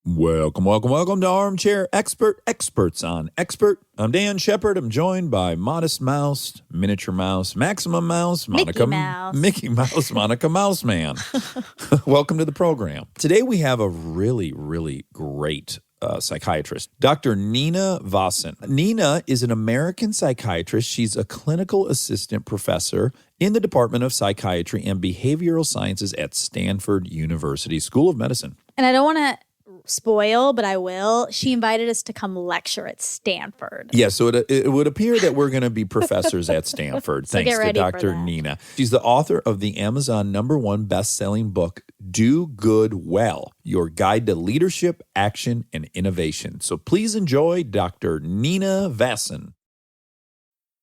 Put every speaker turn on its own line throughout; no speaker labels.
Welcome to Armchair Expert, Experts on Expert. I'm Dan Shepard. I'm joined by Modest Mouse, Miniature Mouse, Maximum Mouse, Monica, Mickey Mouse, Monica Mouse Man. Welcome to the program. Today we have a really great psychiatrist, Dr. Nina Vasan. Nina is an American psychiatrist. She's a clinical assistant professor in the Department of Psychiatry and Behavioral Sciences at Stanford University School of Medicine.
And I don't want to spoil, but I will. She invited us to come lecture at Stanford.
Yeah, so it would appear that we're going to be professors at Stanford,
So
thanks to Dr. Nina. She's the author of the Amazon #1 best-selling book, Do Good Well, Your Guide to Leadership, Action, and Innovation. So please enjoy Dr. Nina Vasan.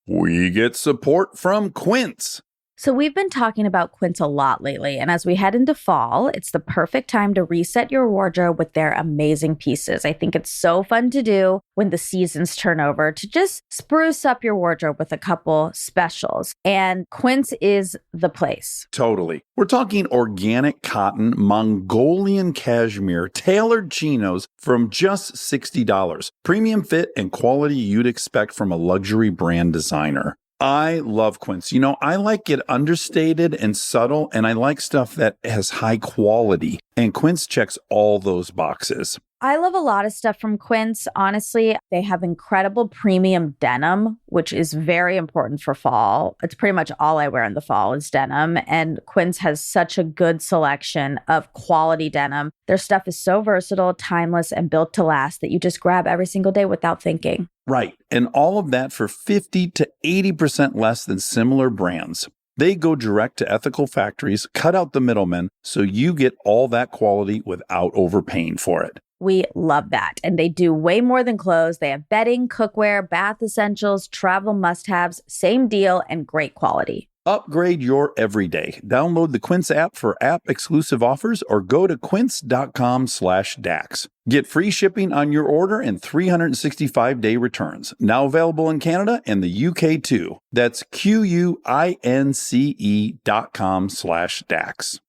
We get support from Quince.
So we've been talking about Quince a lot lately, and as we head into fall, it's the perfect time to reset your wardrobe with their amazing pieces. I think it's so fun to do when the seasons turn over to just spruce up your wardrobe with a couple specials, and Quince is the place.
Totally. We're talking organic cotton, Mongolian cashmere, tailored chinos from just $60. Premium fit and quality you'd expect from a luxury brand designer. I love Quince. You know, I like it understated and subtle, and I like stuff that has high quality. And Quince checks all those boxes.
I love a lot of stuff from Quince. Honestly, they have incredible premium denim, which is very important for fall. It's pretty much all I wear in the fall is denim. And Quince has such a good selection of quality denim. Their stuff is so versatile, timeless, and built to last that you just grab every single day without thinking.
Right. And all of that for 50 to 80% less than similar brands. They go direct to ethical factories, cut out the middlemen, so you get all that quality without overpaying for it.
We love that. And they do way more than clothes. They have bedding, cookware, bath essentials, travel must-haves, same deal, and great quality.
Upgrade your everyday. Download the Quince app for app-exclusive offers or go to quince.com/dax. Get free shipping on your order and 365-day returns. Now available in Canada and the UK too. That's QUINCE.com/dax.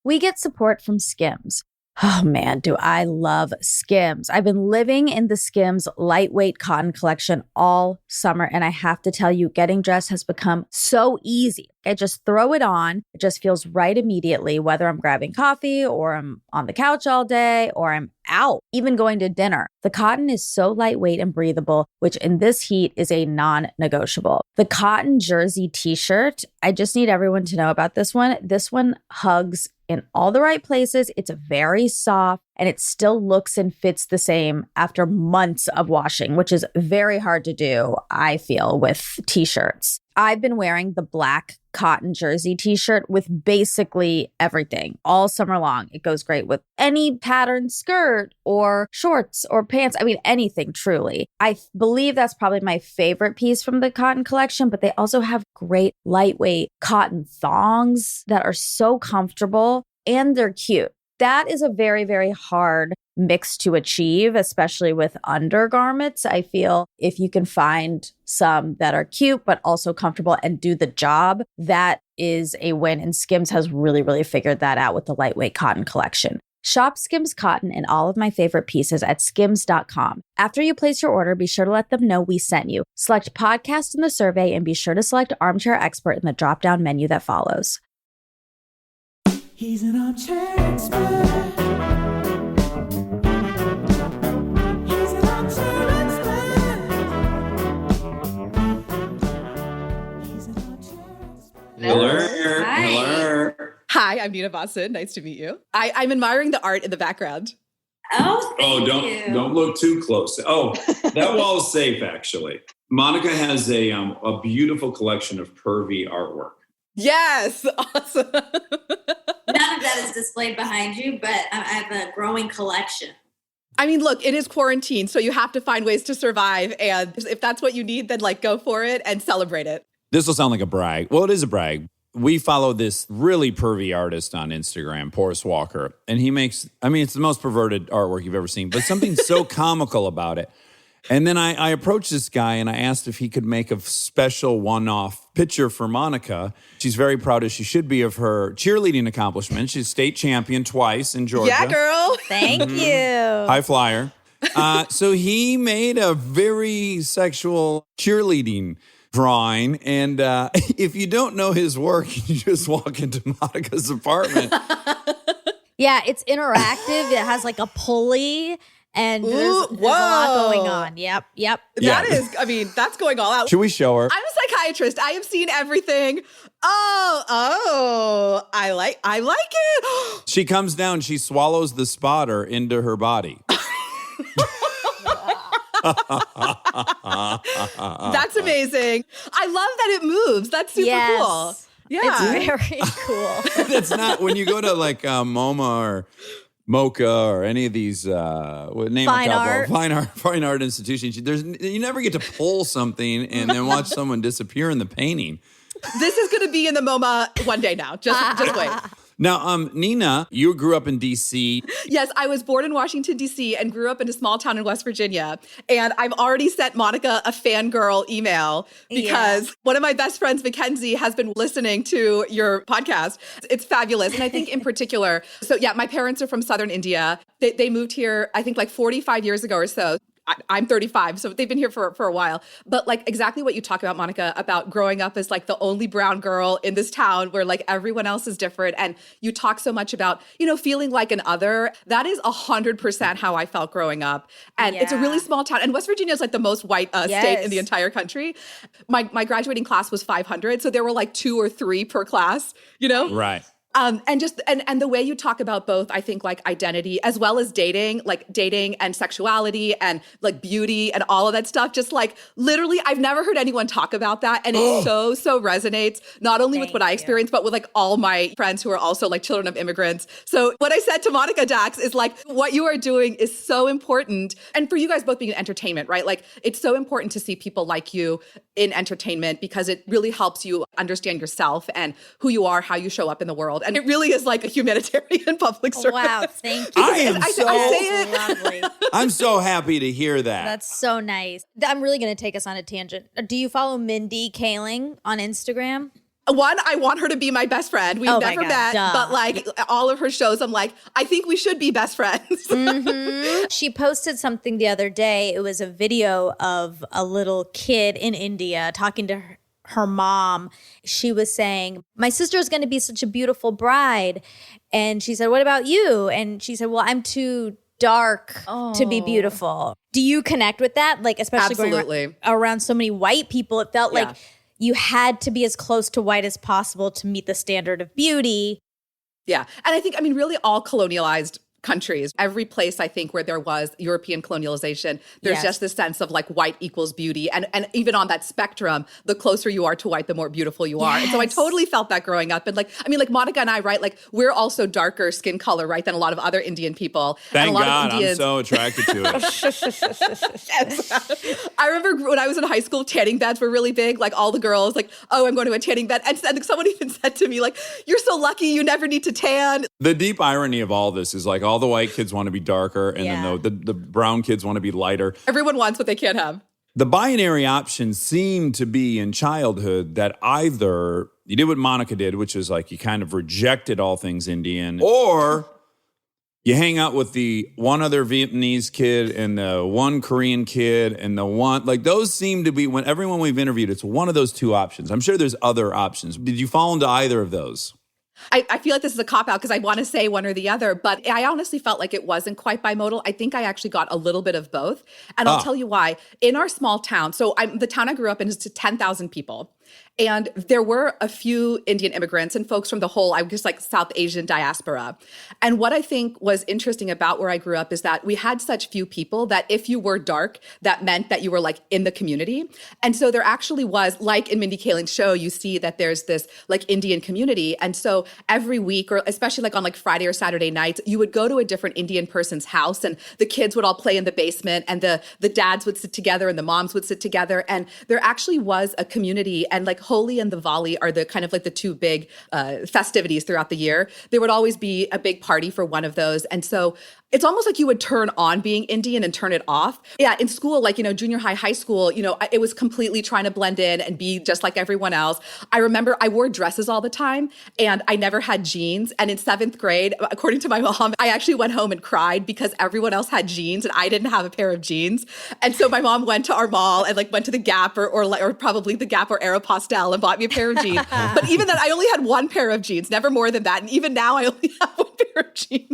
We get support from Skims. Oh man, do I love Skims. I've been living in the Skims lightweight cotton collection all summer, and I have to tell you, getting dressed has become so easy. I just throw it on. It just feels right immediately, whether I'm grabbing coffee or I'm on the couch all day or I'm out, even going to dinner. The cotton is so lightweight and breathable, which in this heat is a non-negotiable. The cotton jersey t-shirt, I just need everyone to know about this one. This one hugs in all the right places. It's very soft and it still looks and fits the same after months of washing, which is very hard to do, I feel, with t-shirts. I've been wearing the black cotton jersey t-shirt with basically everything all summer long. It goes great with any patterned skirt or shorts or pants. I mean, anything truly. I believe that's probably my favorite piece from the cotton collection, but they also have great lightweight cotton thongs that are so comfortable and they're cute. That is a very hard mix to achieve, especially with undergarments. I feel if you can find some that are cute, but also comfortable and do the job, that is a win. And Skims has really figured that out with the lightweight cotton collection. Shop Skims cotton and all of my favorite pieces at skims.com. After you place your order, be sure to let them know we sent you. Select podcast in the survey and be sure to select Armchair Expert in the drop-down menu that follows.
He's an armchair expert. He's an armchair expert. He's an armchair expert.
Hello.
Hi.
Hello.
Hi, I'm Nina Vasan. Nice to meet you. I'm admiring the art in the background.
Oh,
you.
don't look too close. Oh, that wall is safe, actually. Monica has a beautiful collection of pervy artwork.
Yes, awesome.
None of that is displayed behind you, but I have a growing collection.
I mean, look, it is quarantine, so you have to find ways to survive. And if that's what you need, then go for it and celebrate it.
This will sound like a brag. Well, it is a brag. We follow this really pervy artist on Instagram, Porus Walker, and he makes, it's the most perverted artwork you've ever seen, but something so comical about it. And then I approached this guy and I asked if he could make a special one-off picture for Monica. She's very proud, as she should be, of her cheerleading accomplishment. She's state champion twice in Georgia.
Yeah, girl.
Thank you.
High flyer. So he made a very sexual cheerleading drawing. And if you don't know his work, you just walk into Monica's apartment.
Yeah, it's interactive. It has like a pulley. And there's a lot going on. Yep.
That is, I mean, that's going all out.
Should we show her?
I'm a psychiatrist. I have seen everything. Oh, I like it.
She comes down, she swallows the spotter into her body.
That's amazing. I love that it moves. That's super cool. Yeah.
It's very cool.
That's not, when you go to like MoMA or Mocha or any of these name
Fine
a couple
art.
fine art institutions, you never get to pull something and then watch someone disappear in the painting.
This is going to be in the MoMA one day now. Just wait.
Now, Nina, you grew up in D.C.
Yes, I was born in Washington, D.C. and grew up in a small town in West Virginia. And I've already sent Monica a fangirl email because one of my best friends, Mackenzie, has been listening to your podcast. It's fabulous. And I think in particular, so yeah, my parents are from Southern India. They moved here, I think like 45 years ago or so. I'm 35, so they've been here for a while. But like exactly what you talk about, Monica, about growing up as like the only brown girl in this town where like everyone else is different. And you talk so much about, feeling like an other. That is 100% how I felt growing up. And it's a really small town. And West Virginia is like the most white state in the entire country. My graduating class was 500. So there were like 2 or 3 per class,
Right.
And the way you talk about both, I think like identity as well as dating and sexuality and like beauty and all of that stuff. Just like literally, I've never heard anyone talk about that. And it so resonates, not only with what I experienced, but with like all my friends who are also like children of immigrants. So what I said to Monica Dax is like, what you are doing is so important. And for you guys both being in entertainment, right? Like it's so important to see people like you in entertainment because it really helps you understand yourself and who you are, how you show up in the world. And it really is like a humanitarian public service.
Wow, thank you.
I say it.
Lovely.
I'm so happy to hear that.
That's so nice. I'm really going to take us on a tangent. Do you follow Mindy Kaling on Instagram?
One, I want her to be my best friend. We've never met, but like all of her shows, I'm like, I think we should be best friends.
She posted something the other day. It was a video of a little kid in India talking to her mom. She was saying, my sister is going to be such a beautiful bride. And she said, what about you? And she said, well, I'm too dark to be beautiful. Do you connect with that? Like, especially going around so many white people, it felt like you had to be as close to white as possible to meet the standard of beauty.
Yeah. And I think, really all colonialized countries, every place I think where there was European colonialization, there's just this sense of like white equals beauty. And even on that spectrum, the closer you are to white, the more beautiful you are. And so I totally felt that growing up. And like Monica and I, right, like we're also darker skin color, right, than a lot of other Indian people.
Thank
and a lot
God,
of Indians,
I'm so attracted to it.
I remember when I was in high school, tanning beds were really big. Like all the girls like, oh, I'm going to a tanning bed. And someone even said to me like, you're so lucky you never need to tan.
The deep irony of all this is like all the white kids want to be darker and then the brown kids want to be lighter.
Everyone wants what they can't have.
The binary options seem to be in childhood that either you did what Monica did, which is like you kind of rejected all things Indian, or you hang out with the one other Vietnamese kid and the one Korean kid and the one, like those seem to be, when everyone we've interviewed, it's one of those two options. I'm sure there's other options. Did you fall into either of those?
I feel like this is a cop-out because I want to say one or the other, but I honestly felt like it wasn't quite bimodal. I think I actually got a little bit of both. And I'll tell you why. In our small town, so the town I grew up in is to 10,000 people. And there were a few Indian immigrants and folks from the whole, I guess, like South Asian diaspora. And what I think was interesting about where I grew up is that we had such few people that if you were dark, that meant that you were like in the community. And so there actually was, like in Mindy Kaling's show, you see that there's this like Indian community. And so every week, or especially like on like Friday or Saturday nights, you would go to a different Indian person's house and the kids would all play in the basement and the dads would sit together and the moms would sit together. And there actually was a community, and like Holi and Diwali are the kind of like the two big festivities throughout the year. There would always be a big party for one of those. And so It's almost like you would turn on being Indian and turn it off. Yeah, in school, like, junior high, high school, it was completely trying to blend in and be just like everyone else. I remember I wore dresses all the time and I never had jeans. And in 7th grade, according to my mom, I actually went home and cried because everyone else had jeans and I didn't have a pair of jeans. And so my mom went to our mall and like went to the Gap or probably the Gap or Aeropostale and bought me a pair of jeans. But even then, I only had one pair of jeans, never more than that. And even now, I only have one pair of jeans.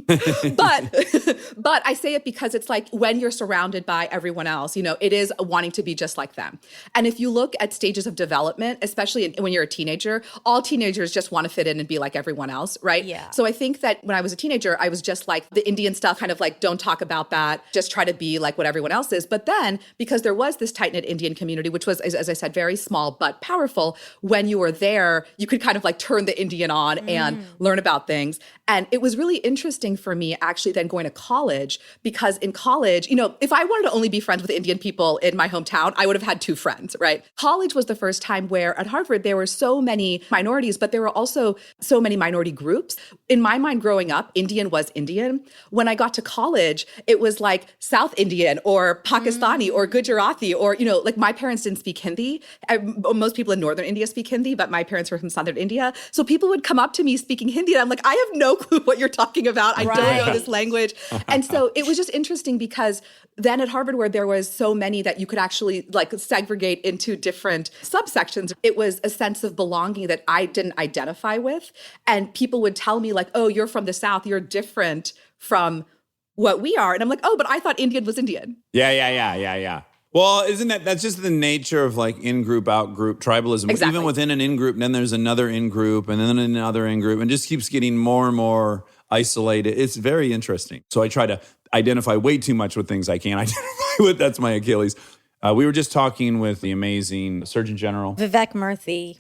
But I say it because it's like when you're surrounded by everyone else, it is wanting to be just like them. And if you look at stages of development, especially when you're a teenager, all teenagers just want to fit in and be like everyone else, right?
Yeah.
So I think that when I was a teenager, I was just like the Indian stuff, kind of like, don't talk about that, just try to be like what everyone else is. But then because there was this tight-knit Indian community, which was, as I said, very small but powerful, when you were there, you could kind of like turn the Indian on and learn about things. And it was really interesting for me actually then going to college, because in college, if I wanted to only be friends with Indian people in my hometown, I would have had 2 friends, right? College was the first time where at Harvard, there were so many minorities, but there were also so many minority groups. In my mind growing up, Indian was Indian. When I got to college, it was like South Indian or Pakistani or Gujarati or, like my parents didn't speak Hindi. Most people in Northern India speak Hindi, but my parents were from Southern India. So people would come up to me speaking Hindi and I'm like, I have no clue what you're talking about. I don't know this language. And so it was just interesting because then at Harvard, where there was so many that you could actually like segregate into different subsections, it was a sense of belonging that I didn't identify with. And people would tell me like, oh, you're from the South, you're different from what we are. And I'm like, oh, but I thought Indian was Indian.
Yeah. Well, that's just the nature of like in-group, out-group tribalism.
Exactly.
Even within an in-group, then there's another in-group and then another in-group and just keeps getting more and more isolated. It's very interesting. So I try to identify way too much with things I can't identify with. That's my Achilles. We were just talking with the amazing Surgeon General.
Vivek Murthy.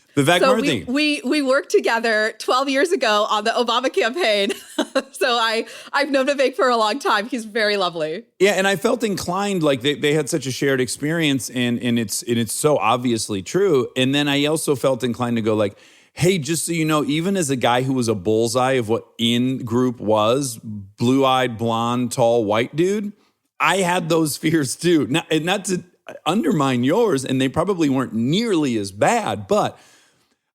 We worked together 12 years ago on the Obama campaign. So I've known Vivek for a long time. He's very lovely.
Yeah, and I felt inclined, like they had such a shared experience and it's so obviously true. And then I also felt inclined to go like, hey, just so you know, even as a guy who was a bullseye of what in-group was, blue-eyed, blonde, tall, white dude, I had those fears too. Not to undermine yours, and they probably weren't nearly as bad, but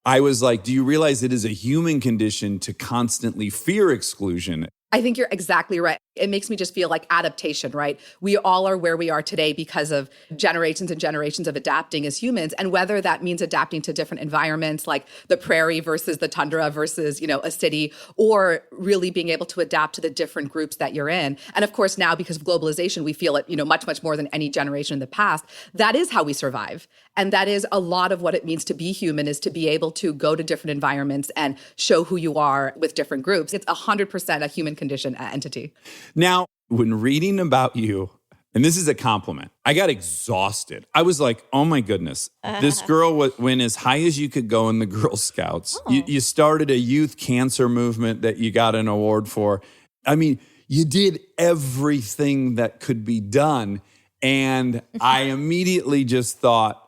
I was like, do you realize it is a human condition to constantly fear exclusion?
I think you're exactly right. It makes me just feel like adaptation, right? We all are where we are today because of generations and generations of adapting as humans. And whether that means adapting to different environments like the prairie versus the tundra versus, a city, or really being able to adapt to the different groups that you're in. And of course, now because of globalization, we feel it, much, much more than any generation in the past. That is how we survive. And that is a lot of what it means to be human, is to be able to go to different environments and show who you are with different groups. It's 100% a human condition entity.
Now, when reading about you, and this is a compliment, I got exhausted. I was like, oh my goodness, this girl went as high as you could go in the Girl Scouts.
Oh.
You started a youth cancer movement that you got an award for. I mean, you did everything that could be done. And I immediately just thought,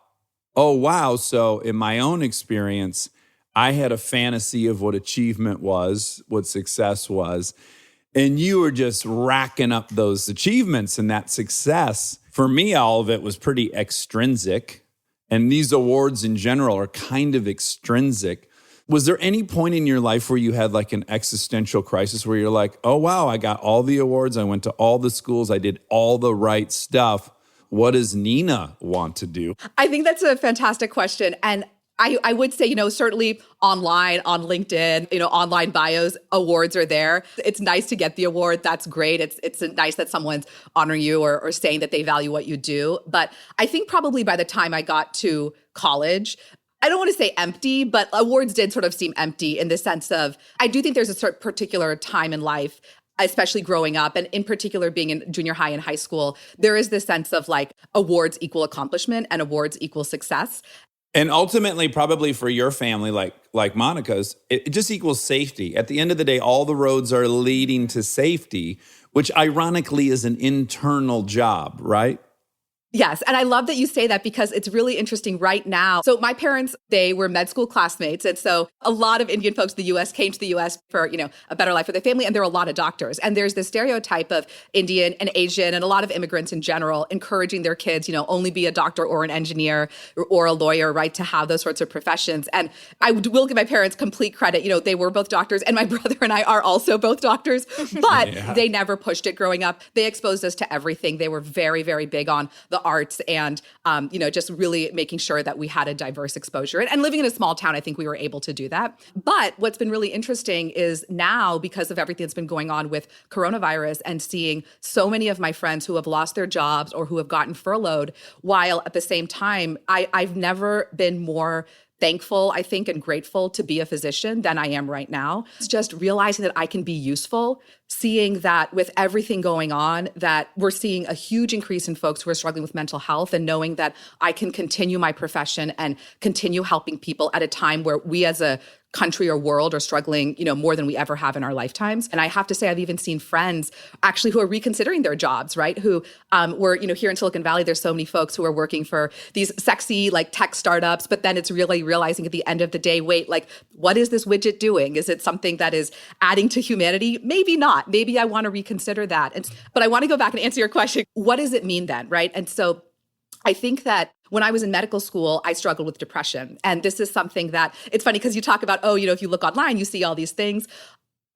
oh, wow. So in my own experience, I had a fantasy of what achievement was, what success was. And you were just racking up those achievements and that success. For me, all of it was pretty extrinsic. And these awards in general are kind of extrinsic. Was there any point in your life where you had like an existential crisis where you're like, oh, wow, I got all the awards. I went to all the schools. I did all the right stuff. What does Nina want to do?
I think that's a fantastic question. And I would say, certainly online, on LinkedIn, online bios, awards are there. It's nice to get the award. That's great. It's nice that someone's honoring you or saying that they value what you do. But I think probably by the time I got to college, I don't want to say empty, but awards did sort of seem empty in the sense of, I do think there's a certain particular time in life, especially growing up, and in particular being in junior high and high school, there is this sense of like awards equal accomplishment and awards equal success.
And ultimately, probably for your family, like Monica's, it just equals safety. At the end of the day, all the roads are leading to safety, which ironically is an internal job, right?
Yes. And I love that you say that because it's really interesting right now. So my parents, they were med school classmates. And so a lot of Indian folks in the US came to the US for, a better life for their family. And there are a lot of doctors. And there's this stereotype of Indian and Asian and a lot of immigrants in general encouraging their kids, only be a doctor or an engineer or a lawyer, right, to have those sorts of professions. And I will give my parents complete credit. They were both doctors and my brother and I are also both doctors, but they never pushed it growing up. They exposed us to everything. They were very, very big on the arts and, just really making sure that we had a diverse exposure. And living in a small town, I think we were able to do that. But what's been really interesting is now, because of everything that's been going on with coronavirus and seeing so many of my friends who have lost their jobs or who have gotten furloughed, while at the same time, I've never been more thankful, I think, and grateful to be a physician than I am right now. It's just realizing that I can be useful, seeing that with everything going on, that we're seeing a huge increase in folks who are struggling with mental health, and knowing that I can continue my profession and continue helping people at a time where we as a country or world are struggling, more than we ever have in our lifetimes. And I have to say, I've even seen friends actually who are reconsidering their jobs, right? Who were, here in Silicon Valley, there's so many folks who are working for these sexy tech startups, but then it's really realizing at the end of the day, wait, what is this widget doing? Is it something that is adding to humanity? Maybe not. Maybe I want to reconsider that. But I want to go back and answer your question. What does it mean then, right? And so I think that when I was in medical school, I struggled with depression. And this is something that, it's funny because you talk about, if you look online, you see all these things.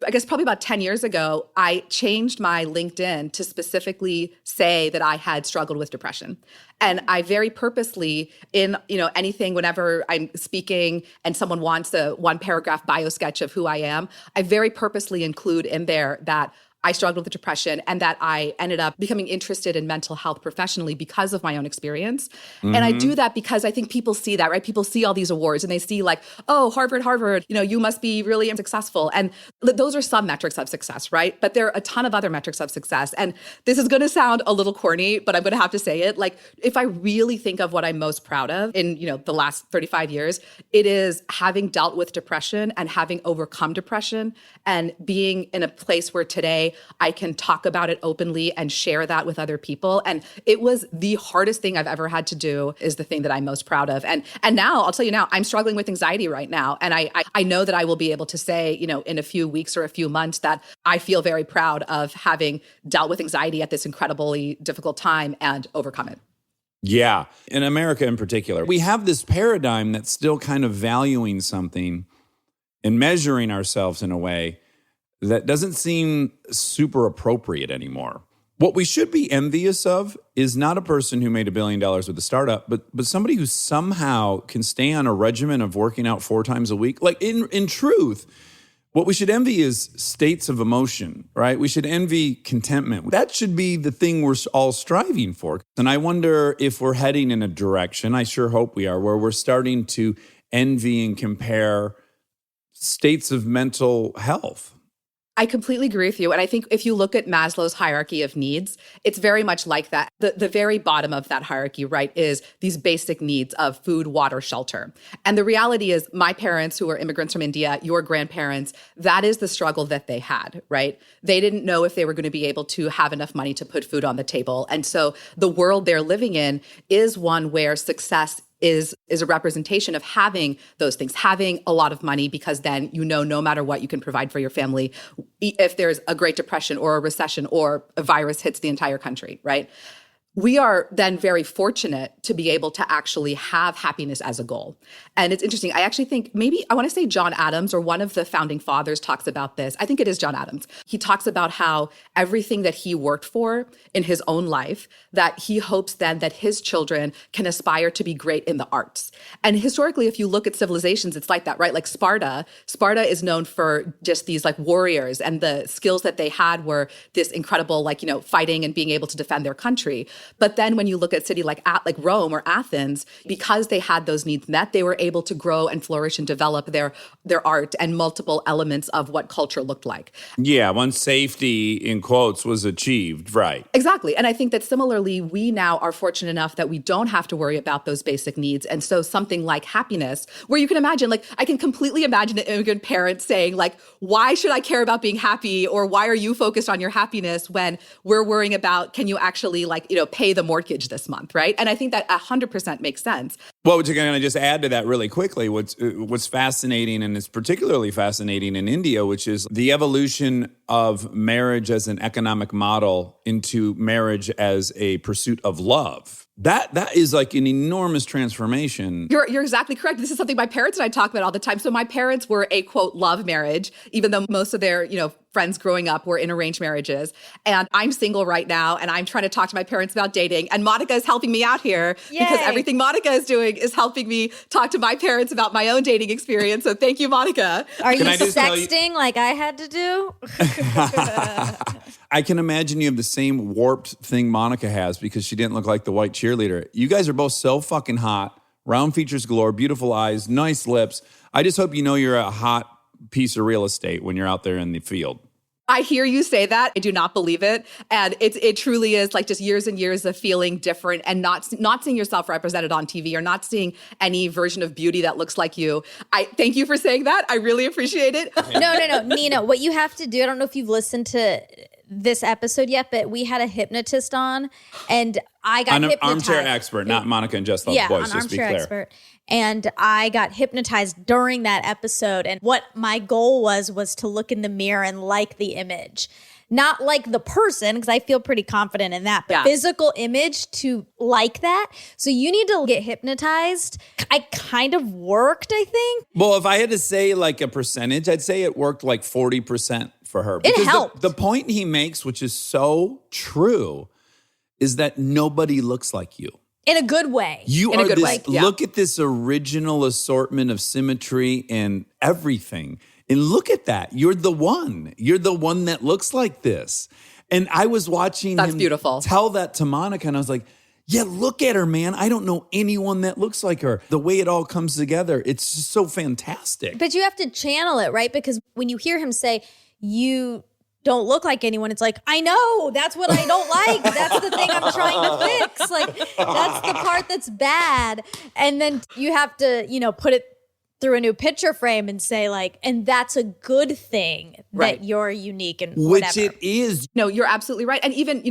I guess probably about 10 years ago, I changed my LinkedIn to specifically say that I had struggled with depression. And I very purposely, in anything, whenever I'm speaking and someone wants a one paragraph bio sketch of who I am, I very purposely include in there that I struggled with depression and that I ended up becoming interested in mental health professionally because of my own experience. Mm-hmm. And I do that because I think people see that, right? People see all these awards and they see Harvard, you must be really successful. And those are some metrics of success, right? But there are a ton of other metrics of success. And this is going to sound a little corny, but I'm going to have to say it. If I really think of what I'm most proud of in, the last 35 years, it is having dealt with depression and having overcome depression and being in a place where today I can talk about it openly and share that with other people. And it was the hardest thing I've ever had to do, is the thing that I'm most proud of. And now, I'll tell you now, I'm struggling with anxiety right now. And I know that I will be able to say, in a few weeks or a few months, that I feel very proud of having dealt with anxiety at this incredibly difficult time and overcome it.
Yeah. In America in particular, we have this paradigm that's still kind of valuing something and measuring ourselves in a way that doesn't seem super appropriate anymore. What we should be envious of is not a person who made $1 billion with a startup, but somebody who somehow can stay on a regimen of working out 4 times a week. In truth, what we should envy is states of emotion, right? We should envy contentment. That should be the thing we're all striving for. And I wonder if we're heading in a direction, I sure hope we are, where we're starting to envy and compare states of mental health.
I completely agree with you. And I think if you look at Maslow's hierarchy of needs, it's very much like that. The very bottom of that hierarchy, right, is these basic needs of food, water, shelter. And the reality is my parents, who are immigrants from India, your grandparents, that is the struggle that they had, right? They didn't know if they were going to be able to have enough money to put food on the table. And so the world they're living in is one where success is a representation of having those things, having a lot of money, because then no matter what, you can provide for your family if there's a Great Depression or a recession or a virus hits the entire country, right? We are then very fortunate to be able to actually have happiness as a goal. And it's interesting. I actually think I want to say John Adams, or one of the founding fathers, talks about this. I think it is John Adams. He talks about how everything that he worked for in his own life, that he hopes then that his children can aspire to be great in the arts. And historically, if you look at civilizations, it's like that, right? Like Sparta is known for just these warriors, and the skills that they had were this incredible, fighting and being able to defend their country. But then when you look at a city like Rome or Athens, because they had those needs met, they were able to grow and flourish and develop their art and multiple elements of what culture looked like.
Yeah, once safety, in quotes, was achieved, right.
Exactly. And I think that similarly, we now are fortunate enough that we don't have to worry about those basic needs. And so something like happiness, where you can imagine, I can completely imagine an immigrant parent saying, why should I care about being happy? Or why are you focused on your happiness when we're worrying about, can you actually, pay the mortgage this month, right? And I think that 100% makes sense.
Well, to kind of just add to that really quickly, what's fascinating, and it's particularly fascinating in India, which is the evolution of marriage as an economic model into marriage as a pursuit of love. That is like an enormous transformation.
You're exactly correct. This is something my parents and I talk about all the time. So my parents were a quote love marriage, even though most of their, friends growing up were in arranged marriages. And I'm single right now, and I'm trying to talk to my parents about dating. And Monica is helping me out here because everything Monica is doing is helping me talk to my parents about my own dating experience. So thank you, Monica.
Are you sexting like I had to do?
I can imagine you have the same warped thing Monica has because she didn't look like the white cheerleader. You guys are both so fucking hot, round features galore, beautiful eyes, nice lips. I just hope you know you're a hot piece of real estate when you're out there in the field.
I hear you say that. I do not believe it. And it truly is like just years and years of feeling different and not seeing yourself represented on TV or not seeing any version of beauty that looks like you. I thank you for saying that. I really appreciate it.
No. Nina, what you have to do, I don't know if you've listened to this episode yet, but we had a hypnotist on and I got hypnotized.
Armchair Expert, not Monica and Just Love Boys, just to be clear.
Expert. And I got hypnotized during that episode. And what my goal was to look in the mirror and like the image. Not like the person, because I feel pretty confident in that, but physical image to like that. So you need to get hypnotized. I kind of worked, I think.
Well, if I had to say like a percentage, I'd say it worked like 40% for her.
It helped.
The point he makes, which is so true, is that nobody looks like you.
In a good way.
You
in
are
a good way. Yeah.
Look at this original assortment of symmetry and everything. And look at that. You're the one. You're the one that looks like this. And I was watching him
beautiful.
Tell that to Monica, and I was like, yeah, look at her, man. I don't know anyone that looks like her. The way it all comes together, it's just so fantastic.
But you have to channel it, right? Because when you hear him say, you don't look like anyone, it's like, I know, that's what I don't like. That's the thing I'm trying to fix. Like, that's the part that's bad. And then you have to, put it through a new picture frame and say like, and that's a good thing that you're unique and whatever.
Which it is.
No, you're absolutely right. And even,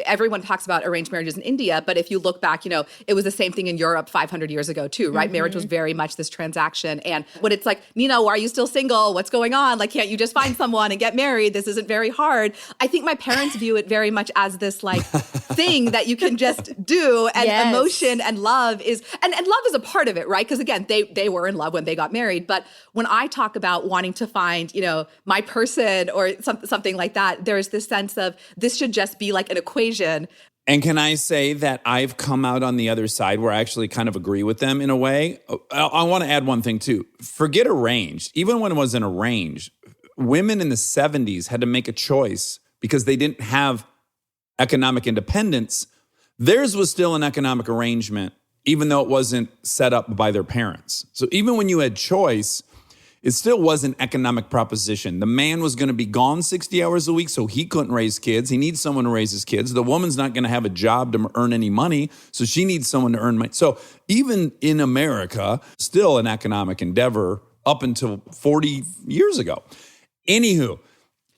everyone talks about arranged marriages in India, but if you look back, it was the same thing in Europe 500 years ago too, right? Mm-hmm. Marriage was very much this transaction. And when it's like, Nina, why are you still single? What's going on? Like, can't you just find someone and get married? This isn't very hard. I think my parents view it very much as this like thing that you can just do. And emotion and love is, and love is a part of it, right? Because again, they were in love when they got married. But when I talk about wanting to find, my person or something like that, there's this sense of this should just be like an equation.
And can I say that I've come out on the other side where I actually kind of agree with them in a way? I want to add one thing too. Forget arranged. Even when it wasn't arranged, women in the 70s had to make a choice because they didn't have economic independence. Theirs was still an economic arrangement, even though it wasn't set up by their parents. So even when you had choice, it still was an economic proposition. The man was going to be gone 60 hours a week, so he couldn't raise kids. He needs someone to raise his kids. The woman's not going to have a job to earn any money, so she needs someone to earn money. So even in America, still an economic endeavor up until 40 years ago. Anywho,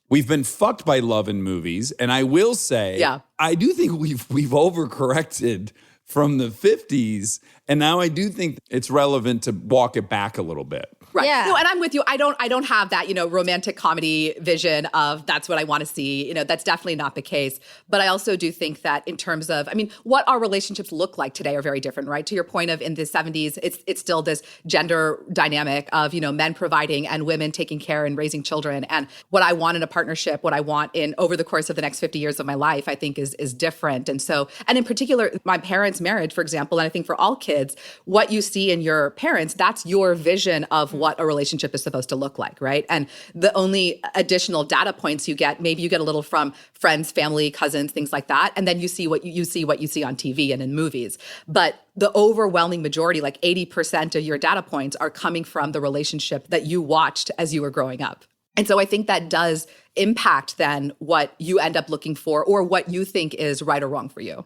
we've been fucked by love in movies, and I will say, I do think we've overcorrected from the 50s, and now I do think it's relevant to walk it back a little bit.
Right.
Yeah.
No, and I'm with you. I don't have that, romantic comedy vision of that's what I want to see. That's definitely not the case. But I also do think that in terms of, what our relationships look like today are very different, right? To your point of in the 70s, it's still this gender dynamic of, men providing and women taking care and raising children. And what I want in a partnership, what I want in over the course of the next 50 years of my life, I think is different. And so, and in particular, my parents' marriage, for example, and I think for all kids, what you see in your parents, that's your vision of what a relationship is supposed to look like, right? And the only additional data points you get, maybe you get a little from friends, family, cousins, things like that, and then you see what you see on TV and in movies. But the overwhelming majority, like 80% of your data points, are coming from the relationship that you watched as you were growing up. And so I think that does impact then what you end up looking for or what you think is right or wrong for you.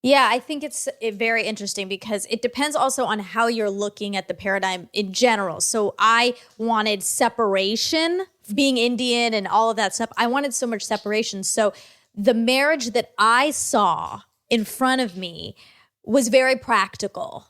Yeah, I think it's very interesting because it depends also on how you're looking at the paradigm in general. So I wanted separation, being Indian and all of that stuff. I wanted so much separation. So the marriage that I saw in front of me was very practical.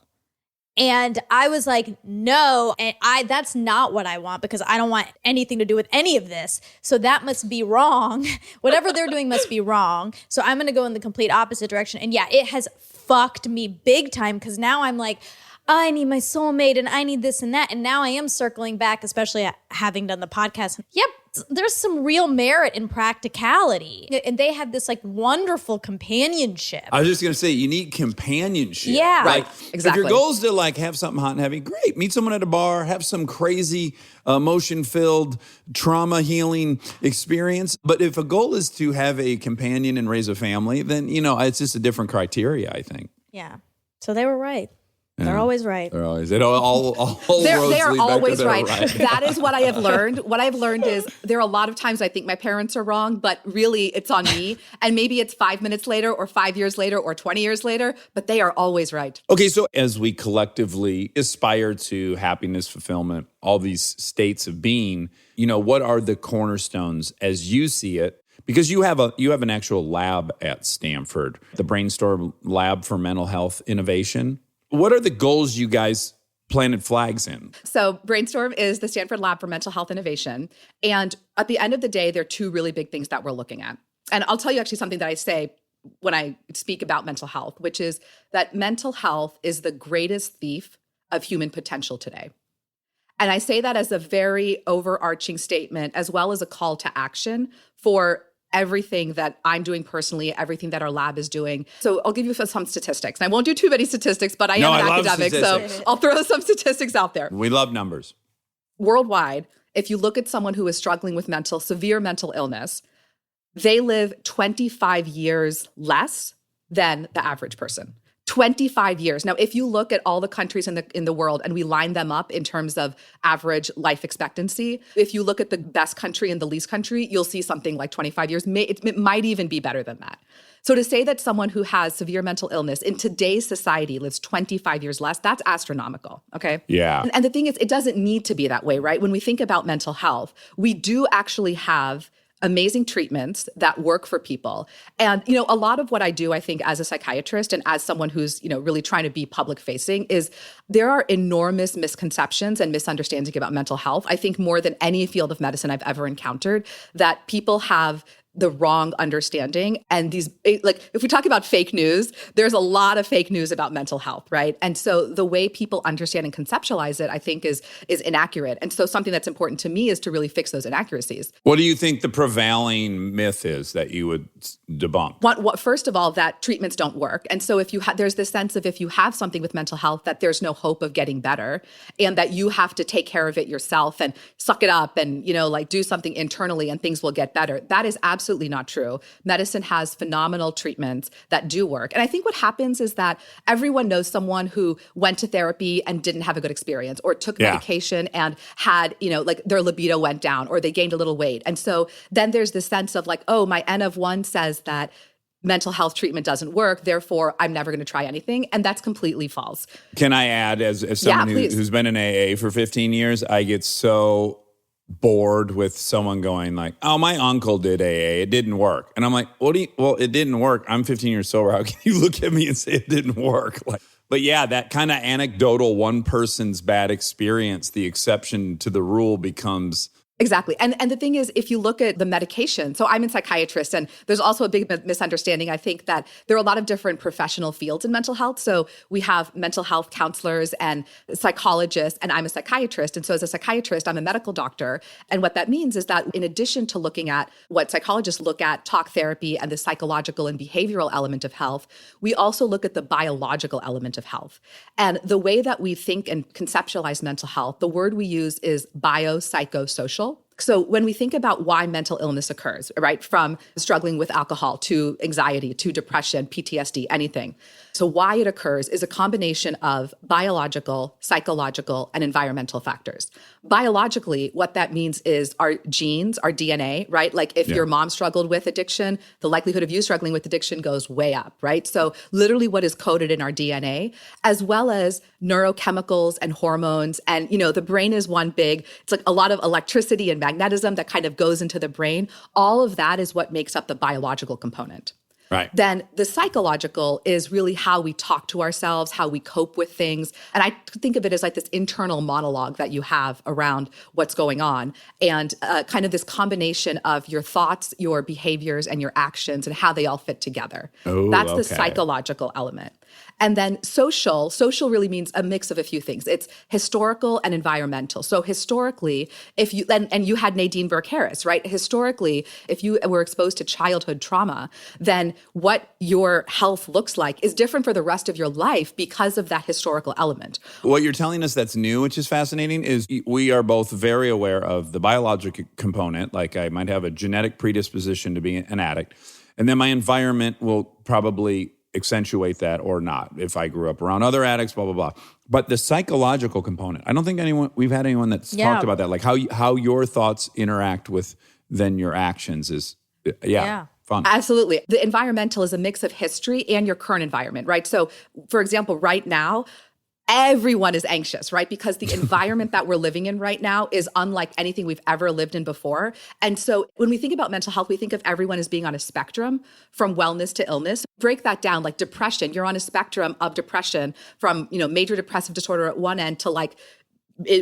And I was like, no, and that's not what I want, because I don't want anything to do with any of this. So that must be wrong. Whatever they're doing must be wrong. So I'm going to go in the complete opposite direction. And yeah, it has fucked me big time, because now I'm like, I need my soulmate and I need this and that. And now I am circling back, especially having done the podcast. Yep, there's some real merit in practicality. And they have this like wonderful companionship.
I was just going to say, you need companionship.
Yeah.
Like,
Exactly.
If your goal is to like have something hot and heavy, great. Meet someone at a bar, have some crazy emotion-filled trauma healing experience. But if a goal is to have a companion and raise a family, then, it's just a different criteria, I think.
Yeah. So they were right. They're always right.
They're always, all
They
roads
are
lead back to
always
they're
right. That is what I have learned. What I've learned is there are a lot of times I think my parents are wrong, but really it's on me. And maybe it's 5 minutes later or 5 years later or 20 years later, but they are always right.
Okay, so as we collectively aspire to happiness, fulfillment, all these states of being, what are the cornerstones as you see it? Because you have an actual lab at Stanford, the Brainstorm Lab for Mental Health Innovation. What are the goals you guys planted flags in?
So Brainstorm is the Stanford Lab for Mental Health Innovation. And at the end of the day, there are two really big things that we're looking at. And I'll tell you actually something that I say when I speak about mental health, which is that mental health is the greatest thief of human potential today. And I say that as a very overarching statement, as well as a call to action for everything that I'm doing personally, everything that our lab is doing. So I'll give you some statistics. And I won't do too many statistics, but I am an academic, so I'll throw some statistics out there.
We love numbers.
Worldwide, if you look at someone who is struggling with severe mental illness, they live 25 years less than the average person. 25 years. Now, if you look at all the countries in the world and we line them up in terms of average life expectancy, if you look at the best country and the least country, you'll see something like 25 years. It might even be better than that. So to say that someone who has severe mental illness in today's society lives 25 years less, that's astronomical, okay?
Yeah.
And the thing is, it doesn't need to be that way, right? When we think about mental health, we do actually have amazing treatments that work for people. And, a lot of what I do, I think, as a psychiatrist and as someone who's, really trying to be public facing is there are enormous misconceptions and misunderstandings about mental health. I think more than any field of medicine I've ever encountered, that people have the wrong understanding. And these, like, if we talk about fake news, there's a lot of fake news about mental health, right? And so the way people understand and conceptualize it, I think, is inaccurate. And so something that's important to me is to really fix those inaccuracies.
What do you think the prevailing myth is that you would debunk?
First of all, that treatments don't work. And so if you there's this sense of if you have something with mental health, that there's no hope of getting better and that you have to take care of it yourself and suck it up and, do something internally and things will get better. That is absolutely not true. Medicine has phenomenal treatments that do work. And I think what happens is that everyone knows someone who went to therapy and didn't have a good experience, or took medication and had, their libido went down, or they gained a little weight. And so then there's this sense of like, oh, my N of 1 says that mental health treatment doesn't work, therefore I'm never going to try anything. And that's completely false.
Can I add, as someone who's been in AA for 15 years, I get so bored with someone going like, oh, my uncle did AA, it didn't work. And I'm like, well, it didn't work. I'm 15 years sober. How can you look at me and say it didn't work? But yeah, that kind of anecdotal one person's bad experience, the exception to the rule becomes...
Exactly. And the thing is, if you look at the medication, so I'm a psychiatrist, and there's also a big misunderstanding. I think that there are a lot of different professional fields in mental health. So we have mental health counselors and psychologists, and I'm a psychiatrist. And so as a psychiatrist, I'm a medical doctor. And what that means is that in addition to looking at what psychologists look at, talk therapy and the psychological and behavioral element of health, we also look at the biological element of health. And the way that we think and conceptualize mental health, the word we use is biopsychosocial. So when we think about why mental illness occurs, right, from struggling with alcohol to anxiety to depression, PTSD, anything. So why it occurs is a combination of biological, psychological, and environmental factors. Biologically, what that means is our genes, our DNA, right? Like if your mom struggled with addiction, the likelihood of you struggling with addiction goes way up, right? So literally what is coded in our DNA, as well as neurochemicals and hormones. And, the brain is one big, it's like a lot of electricity and magnetism that kind of goes into the brain. All of that is what makes up the biological component.
Right.
Then the psychological is really how we talk to ourselves, how we cope with things. And I think of it as like this internal monologue that you have around what's going on, and kind of this combination of your thoughts, your behaviors, and your actions and how they all fit together. That's the psychological element. And then social really means a mix of a few things. It's historical and environmental. So historically, if you, and you had Nadine Burke-Harris, right? Historically, if you were exposed to childhood trauma, then what your health looks like is different for the rest of your life because of that historical element.
What you're telling us that's new, which is fascinating, is we are both very aware of the biological component. Like I might have a genetic predisposition to be an addict. And then my environment will probably accentuate that or not. If I grew up around other addicts, blah, blah, blah. But the psychological component, I don't think we've had anyone that's talked about that. Like how your thoughts interact with then your actions is, fun.
Absolutely. The environmental is a mix of history and your current environment, right? So for example, right now, everyone is anxious, right? Because the environment that we're living in right now is unlike anything we've ever lived in before. And so when we think about mental health, we think of everyone as being on a spectrum from wellness to illness. Break that down, like depression. You're on a spectrum of depression from, major depressive disorder at one end to like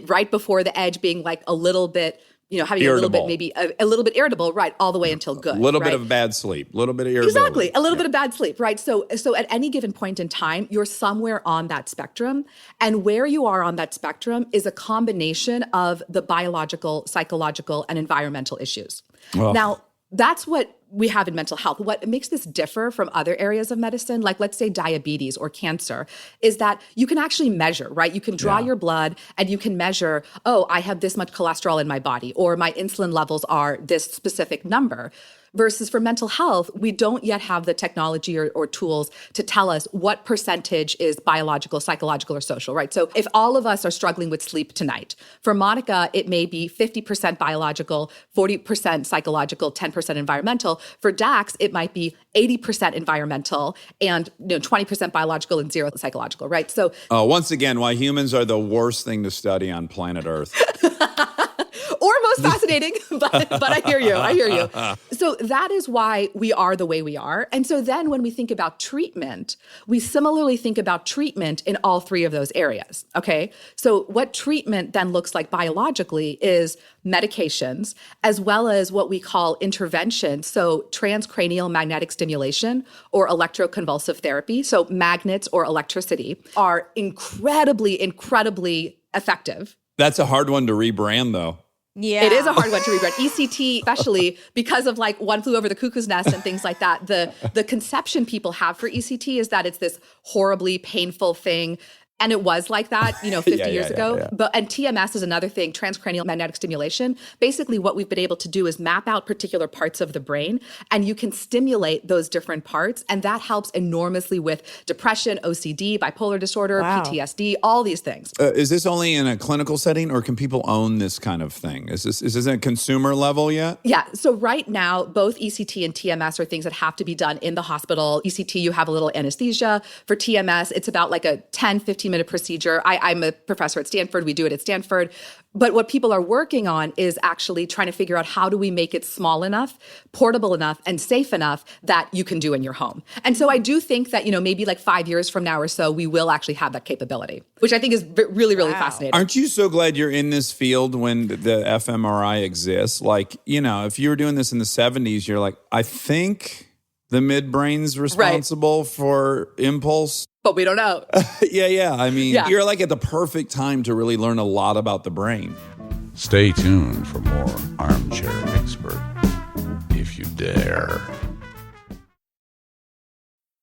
right before the edge being like a little bit, having irritable. A little bit, maybe a little bit irritable, right? All the way until good.
A little bit of bad sleep, a little bit of irritability.
Exactly. A little bit of bad sleep, right? So at any given point in time, you're somewhere on that spectrum. And where you are on that spectrum is a combination of the biological, psychological, and environmental issues. Well, now, that's what we have in mental health. What makes this differ from other areas of medicine, like let's say diabetes or cancer, is that you can actually measure, right? You can draw your blood and you can measure, I have this much cholesterol in my body, or my insulin levels are this specific number. Versus for mental health, we don't yet have the technology or tools to tell us what percentage is biological, psychological, or social, right? So if all of us are struggling with sleep tonight, for Monica, it may be 50% biological, 40% psychological, 10% environmental. For Dax, it might be 80% environmental and 20% biological and 0 psychological, right? So
once again, why humans are the worst thing to study on planet Earth.
Or most fascinating, but I hear you. So that is why we are the way we are. And so then when we think about treatment, we similarly think about treatment in all three of those areas, okay? So what treatment then looks like biologically is medications, as well as what we call intervention. So transcranial magnetic stimulation or electroconvulsive therapy, so magnets or electricity, are incredibly, incredibly effective.
That's a hard one to rebrand, though.
Yeah.
It is a hard one to rebrand. ECT, especially because of like One Flew Over the Cuckoo's Nest and things like that. The conception people have for ECT is that it's this horribly painful thing. And it was like that, 50 years ago. Yeah. And TMS is another thing, transcranial magnetic stimulation. Basically, what we've been able to do is map out particular parts of the brain, and you can stimulate those different parts. And that helps enormously with depression, OCD, bipolar disorder, PTSD, all these things.
Is this only in a clinical setting, or can people own this kind of thing? Is this at a consumer level yet?
Yeah. So right now, both ECT and TMS are things that have to be done in the hospital. ECT, you have a little anesthesia. For TMS, it's about like a 10, 15-minute procedure. I'm a professor at Stanford. We do it at Stanford. But what people are working on is actually trying to figure out how do we make it small enough, portable enough, and safe enough that you can do in your home. And so I do think that, maybe like 5 years from now or so, we will actually have that capability, which I think is really, really fascinating.
Aren't you so glad you're in this field when the fMRI exists? Like, if you were doing this in the 70s, you're like, I think the midbrain's responsible for impulse.
But we don't know.
Yeah. I mean, you're like at the perfect time to really learn a lot about the brain.
Stay tuned for more Armchair Expert, if you dare.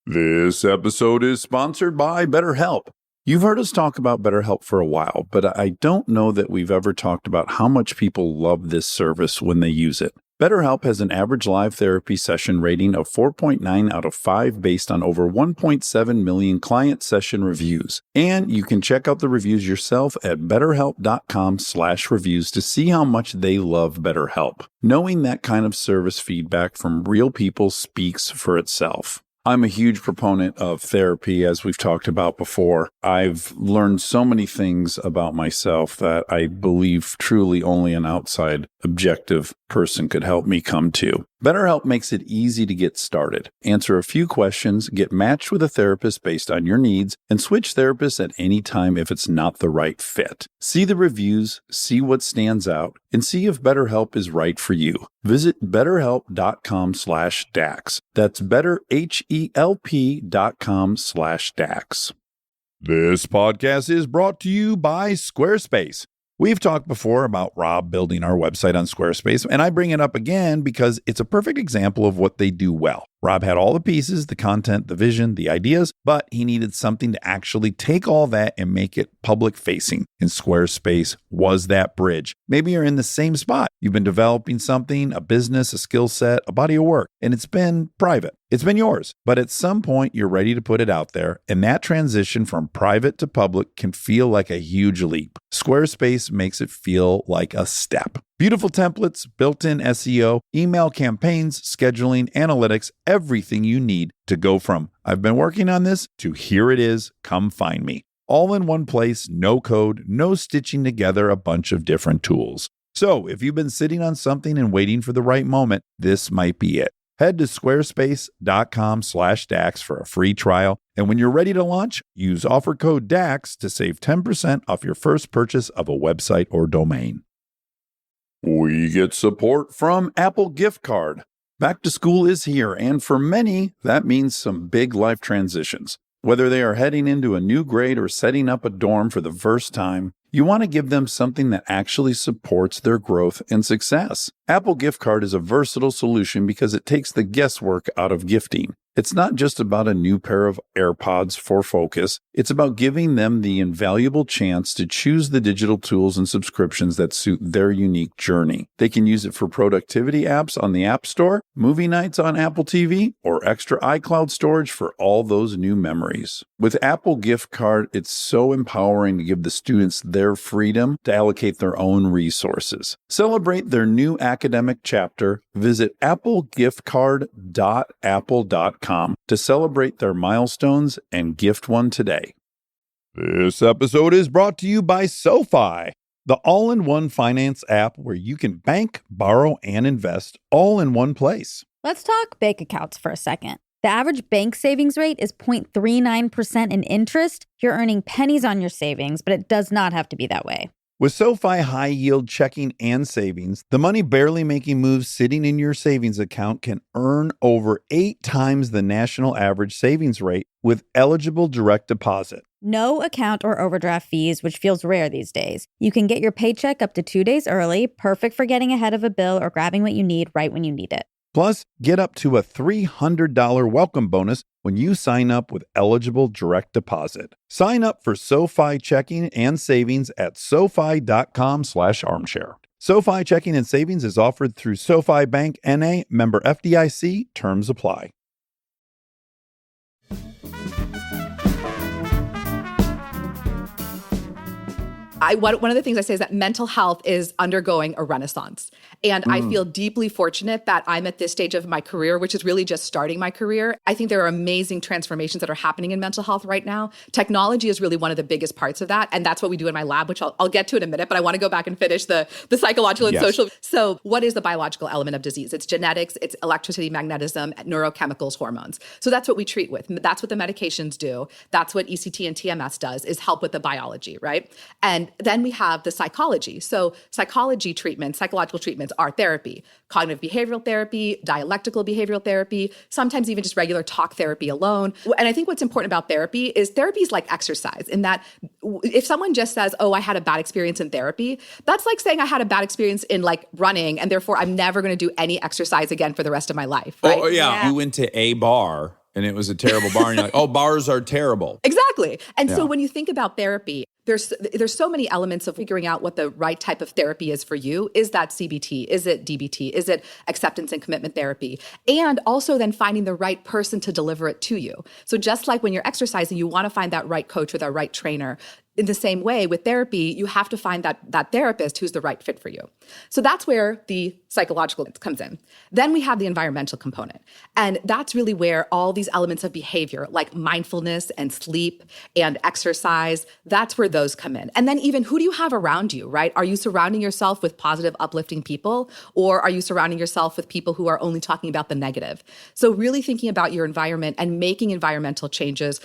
This episode is sponsored by BetterHelp. You've heard us talk about BetterHelp for a while, but I don't know that we've ever talked about how much people love this service when they use it. BetterHelp has an average live therapy session rating of 4.9 out of 5 based on over 1.7 million client session reviews. And you can check out the reviews yourself at betterhelp.com/reviews to see how much they love BetterHelp. Knowing that kind of service feedback from real people speaks for itself. I'm a huge proponent of therapy, as we've talked about before. I've learned so many things about myself that I believe truly only an outside objective person could help me come to. BetterHelp makes it easy to get started. Answer a few questions, get matched with a therapist based on your needs, and switch therapists at any time if it's not the right fit. See the reviews, see what stands out, and see if BetterHelp is right for you. Visit betterhelp.com/Dax. That's betterhelp.com/Dax. This podcast is brought to you by Squarespace. We've talked before about Rob building our website on Squarespace, and I bring it up again because it's a perfect example of what they do well. Rob had all the pieces, the content, the vision, the ideas, but he needed something to actually take all that and make it public facing. And Squarespace was that bridge. Maybe you're in the same spot. You've been developing something, a business, a skill set, a body of work, and it's been private. It's been yours, but at some point you're ready to put it out there, and that transition from private to public can feel like a huge leap. Squarespace makes it feel like a step. Beautiful templates, built-in SEO, email campaigns, scheduling, analytics, everything you need to go from "I've been working on this" to "here it is, come find me." All in one place, no code, no stitching together a bunch of different tools. So if you've been sitting on something and waiting for the right moment, this might be it. Head to squarespace.com/Dax for a free trial. And when you're ready to launch, use offer code DAX to save 10% off your first purchase of a website or domain. We get support from Apple Gift Card. Back to school is here, and for many, that means some big life transitions. Whether they are heading into a new grade or setting up a dorm for the first time, you want to give them something that actually supports their growth and success. Apple Gift Card is a versatile solution because it takes the guesswork out of gifting. It's not just about a new pair of AirPods for focus. It's about giving them the invaluable chance to choose the digital tools and subscriptions that suit their unique journey. They can use it for productivity apps on the App Store, movie nights on Apple TV, or extra iCloud storage for all those new memories. With Apple Gift Card, it's so empowering to give the students their freedom to allocate their own resources. Celebrate their new academic chapter. Visit applegiftcard.apple.com to celebrate their milestones and gift one today. This episode is brought to you by SoFi, the all-in-one finance app where you can bank, borrow, and invest all in one place.
Let's talk bank accounts for a second. The average bank savings rate is 0.39% in interest. You're earning pennies on your savings, but it does not have to be that way.
With SoFi high-yield checking and savings, the money barely making moves sitting in your savings account can earn over 8 times the national average savings rate with eligible direct deposit.
No account or overdraft fees, which feels rare these days. You can get your paycheck up to 2 days early, perfect for getting ahead of a bill or grabbing what you need right when you need it.
Plus, get up to a $300 welcome bonus when you sign up with eligible direct deposit. Sign up for SoFi checking and savings at SoFi.com/armchair. SoFi checking and savings is offered through SoFi Bank N.A., member FDIC. Terms apply.
One of the things I say is that mental health is undergoing a renaissance. And I feel deeply fortunate that I'm at this stage of my career, which is really just starting my career. I think there are amazing transformations that are happening in mental health right now. Technology is really one of the biggest parts of that. And that's what we do in my lab, which I'll get to in a minute, but I want to go back and finish the psychological and social. So what is the biological element of disease? It's genetics, it's electricity, magnetism, neurochemicals, hormones. So that's what we treat with. That's what the medications do. That's what ECT and TMS does, is help with the biology, right? And then we have the psychology. So psychology treatments, psychological treatments are therapy, cognitive behavioral therapy, dialectical behavioral therapy, sometimes even just regular talk therapy alone. And I think what's important about therapy is like exercise, in that if someone just says, oh, I had a bad experience in therapy, that's like saying I had a bad experience in like running, and therefore I'm never going to do any exerrise again for the rest of my life. Right?
Oh, yeah. You went to a bar and it was a terrible bar, and you're like, oh, bars are terrible.
Exactly. And so when you think about therapy, there's so many elements of figuring out what the right type of therapy is for you. Is that CBT? Is it DBT? Is it acceptance and commitment therapy? And also then finding the right person to deliver it to you. So just like when you're exercising, you want to find that right coach or that right trainer. in the same way with therapy, you have to find that therapist who's the right fit for you. So that's where the psychological comes in. Then we have the environmental component. And that's really where all these elements of behavior like mindfulness and sleep and exercise, that's where those come in. And then even who do you have around you, right? Are you surrounding yourself with positive, uplifting people? Or are you surrounding yourself with people who are only talking about the negative? So really thinking about your environment and making environmental changes,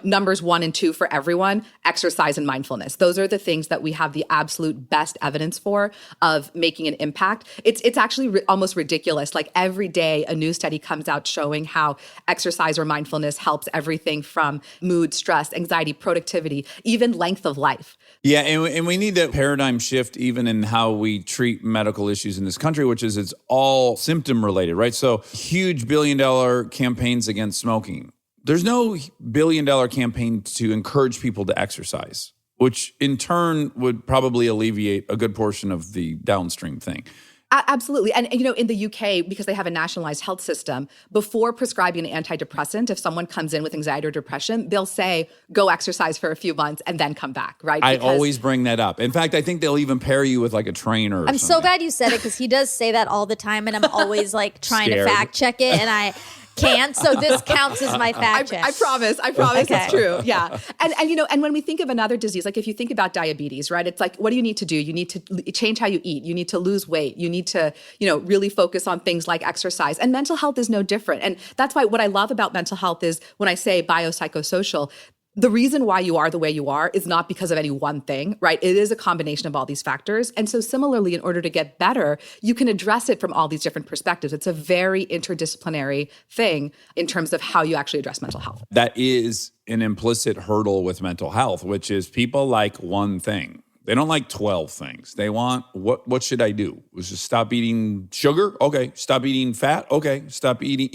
numbers 1 and 2 for everyone, exercise and mindfulness. Those are the things that we have the absolute best evidence for of making an impact. It's actually almost ridiculous. Like every day, a new study comes out showing how exercise or mindfulness helps everything from mood, stress, anxiety, productivity, even length of life.
Yeah, and we need that paradigm shift even in how we treat medical issues in this country, which is it's all symptom related, right? So huge billion-dollar campaigns against smoking. There's no billion-dollar campaign to encourage people to exercise, which in turn would probably alleviate a good portion of the downstream thing.
Absolutely. And, in the UK, because they have a nationalized health system, before prescribing an antidepressant, if someone comes in with anxiety or depression, they'll say, go exercise for a few months and then come back, right?
I always bring that up. In fact, I think they'll even pair you with like a trainer or
I'm
something.
so glad you said it because he does say that all the time and I'm always like trying
Scared.
to fact check it and I can't. So this counts as my fact check.
I promise
Okay.
it's true. Yeah. And when we think of another disease, like if you think about diabetes, right? It's like, what do you need to do? You need to change how you eat. You need to lose weight. You need to, really focus on things like exercise. And mental health is no different. And that's why what I love about mental health is when I say biopsychosocial, the reason why you are the way you are is not because of any one thing, right? It is a combination of all these factors. And so similarly, in order to get better, you can address it from all these different perspectives. It's a very interdisciplinary thing in terms of how you actually address mental health.
That is an implicit hurdle with mental health, which is people like one thing. They don't like 12 things. They want, what should I do? Just stop eating sugar? Okay. Stop eating fat? Okay. Stop eating,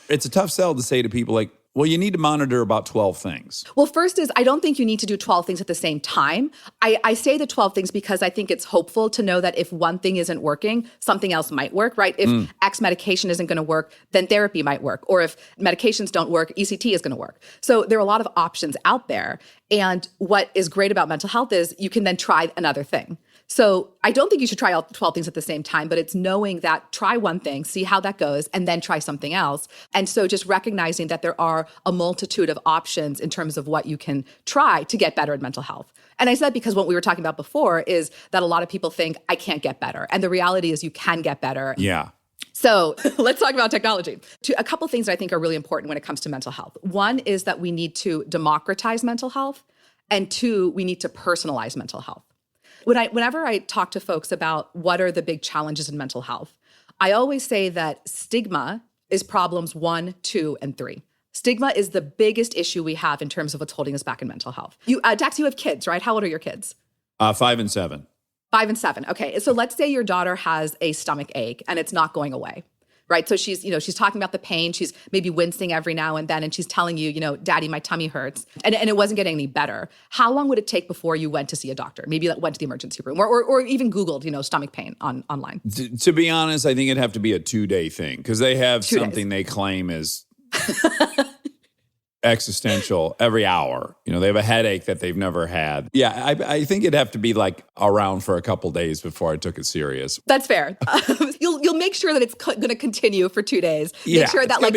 it's a tough sell to say to people like, well, you need to monitor about 12 things.
Well, first is I don't think you need to do 12 things at the same time. I say the 12 things because I think it's hopeful to know that if one thing isn't working, something else might work, right? If X medication isn't going to work, then therapy might work. Or if medications don't work, ECT is going to work. So there are a lot of options out there. And what is great about mental health is you can then try another thing. So I don't think you should try all 12 things at the same time, but it's knowing that try one thing, see how that goes, and then try something else. And so just recognizing that there are a multitude of options in terms of what you can try to get better at mental health. And I said because what we were talking about before is that a lot of people think, I can't get better. And the reality is you can get better.
Yeah.
So let's talk about technology. A couple things that I think are really important when it comes to mental health. One is that we need to democratize mental health. And 2, we need to personalize mental health. Whenever I talk to folks about what are the big challenges in mental health, I always say that stigma is problems 1, 2, and 3. Stigma is the biggest issue we have in terms of what's holding us back in mental health. Dax, you have kids, right? How old are your kids?
5 and 7.
5 and 7. Okay. So let's say your daughter has a stomach ache and it's not going away. Right. So she's talking about the pain. She's maybe wincing every now and then. And she's telling you, Daddy, my tummy hurts. And it wasn't getting any better. How long would it take before you went to see a doctor? Maybe went to the emergency room or even Googled, stomach pain online.
To be honest, I think it'd have to be a 2-day thing because they have
2 days.
something they claim is existential every hour. They have a headache that they've never had. Yeah, I think it'd have to be like around for a couple days before I took it serious.
That's fair. You'll make sure that it's going to continue for 2 days.
Yeah,
make sure that like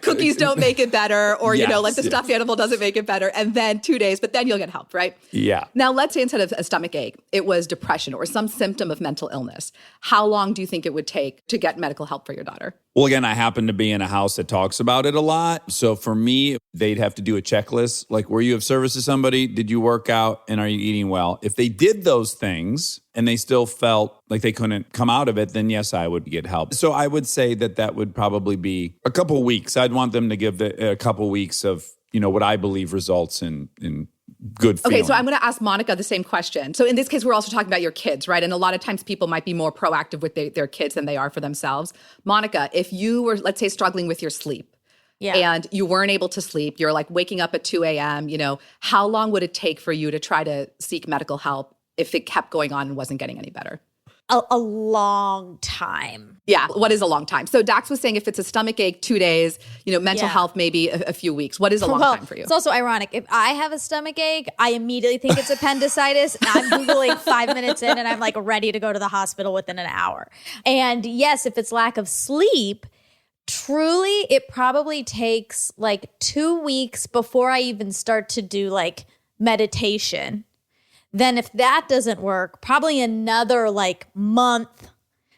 cookies don't make it better, or
Yes,
like the stuffed animal doesn't make it better, and then 2 days, but then you'll get help, right?
Yeah.
Now let's say instead of a stomach ache, it was depression or some symptom of mental illness. How long do you think it would take to get medical help for your daughter?
Well, again, I happen to be in a house that talks about it a lot. So for me, they'd have to do a checklist. Like, were you of service to somebody? Did you work out? And are you eating well? If they did those things and they still felt like they couldn't come out of it, then yes, I would get help. So I would say that would probably be a couple weeks. I'd want them to give a couple weeks of, what I believe results in good feeling.
Okay, so I'm going to ask Monica the same question. So in this case, we're also talking about your kids, right? And a lot of times people might be more proactive with their kids than they are for themselves. Monica, if you were, let's say, struggling with your sleep, and you weren't able to sleep, you're like waking up at 2 a.m., how long would it take for you to try to seek medical help if it kept going on and wasn't getting any better?
a long time.
Yeah. What is a long time? So Dax was saying if it's a stomach ache, 2 days, mental
Yeah.
health, maybe a few weeks. What is a long time for you?
It's also ironic. If I have a stomach ache, I immediately think it's appendicitis. And I'm Googling 5 minutes in and I'm like ready to go to the hospital within an hour. And yes, if it's lack of sleep, truly, it probably takes like 2 weeks before I even start to do like meditation. Then if that doesn't work, probably another like month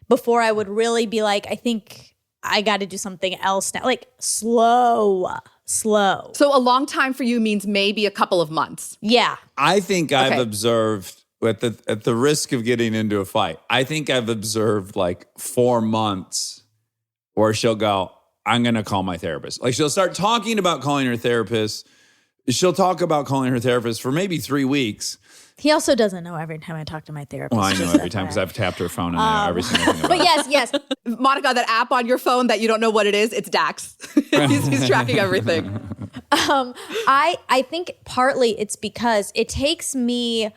before I would really be like, I think I got to do something else now. Like slow.
So a long time for you means maybe a couple of months.
Yeah.
I think I've observed, at the risk of getting into a fight, I think I've observed like 4 months where she'll go, I'm going to call my therapist. Like she'll start talking about calling her therapist. She'll talk about calling her therapist for maybe 3 weeks.
He also doesn't know every time I talk to my therapist.
Well, I know every time because I've tapped her phone and I know every single thing about
But yes.
Monica, that app on your phone that you don't know what it is, it's Dax. he's tracking everything.
I think partly it's because it takes me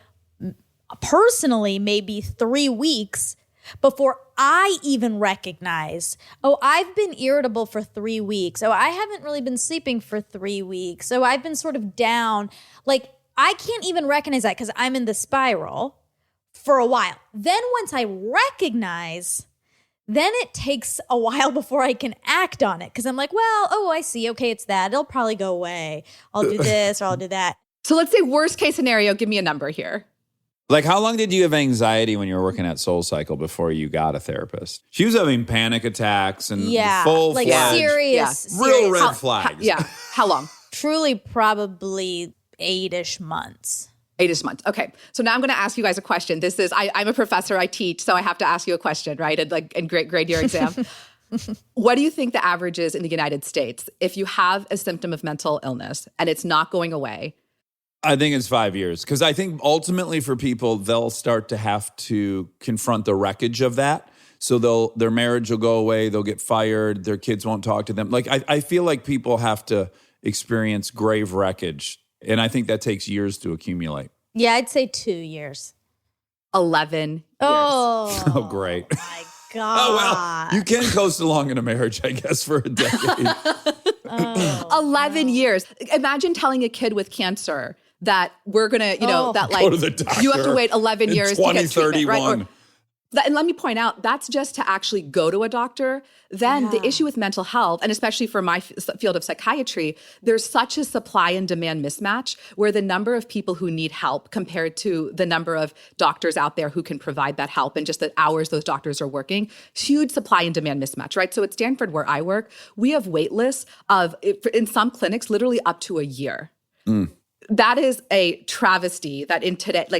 personally maybe 3 weeks before I even recognize, I've been irritable for 3 weeks. I haven't really been sleeping for 3 weeks. I've been sort of down. Like, I can't even recognize that because I'm in the spiral for a while. Then once I recognize, then it takes a while before I can act on it because I'm like, well, I see. Okay, it's that. It'll probably go away. I'll do this or I'll do that.
So let's say worst case scenario, give me a number here.
Like, how long did you have anxiety when you were working at SoulCycle before you got a therapist? She was having panic attacks and full
like
fledged,
serious,
real red flags.
How long?
Truly, probably 8-ish months.
8-ish months. Okay. So now I'm going to ask you guys a question. This is, I'm a professor, I teach, so I have to ask you a question, right? And grade your exam. What do you think the average is in the United States if you have a symptom of mental illness and it's not going away?
I think it's 5 years because I think ultimately for people, they'll start to have to confront the wreckage of that. So their marriage will go away, they'll get fired, their kids won't talk to them. Like I feel like people have to experience grave wreckage, and I think that takes years to accumulate.
Yeah, I'd say 2 years.
11 years.
Oh,
great.
My God.
Oh, well, you can coast along in a marriage, I guess, for a decade.
11 years. Imagine telling a kid with cancer that we're going to, that like
Go to the doctor
you have to wait 11
in
years to get treatment, right?
2031.
And let me point out, that's just to actually go to a doctor. Then the issue with mental health, and especially for my field of psychiatry, there's such a supply and demand mismatch where the number of people who need help compared to the number of doctors out there who can provide that help and just the hours those doctors are working, huge supply and demand mismatch, right? So at Stanford, where I work, we have wait lists of, in some clinics, literally up to a year. That is a travesty that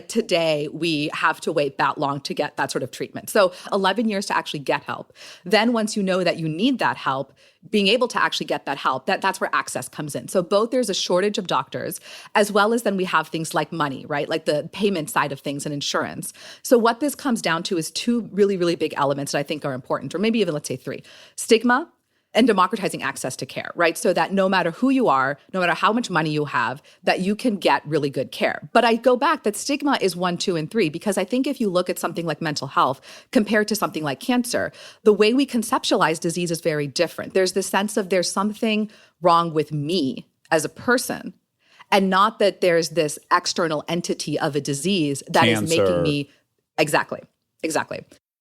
today we have to wait that long to get that sort of treatment. So 11 years to actually get help. Then once you know that you need that help, being able to actually get that help, that's where access comes in. So both there's a shortage of doctors, as well as then we have things like money, right? Like the payment side of things and insurance. So what this comes down to is 2 really, really big elements that I think are important, or maybe even let's say 3. Stigma and democratizing access to care, right? So that no matter who you are, no matter how much money you have, that you can get really good care. But I go back, that stigma is 1, 2, and 3, because I think if you look at something like mental health compared to something like cancer, the way we conceptualize disease is very different. There's this sense of there's something wrong with me as a person, and not that there's this external entity of a disease that is making me, exactly.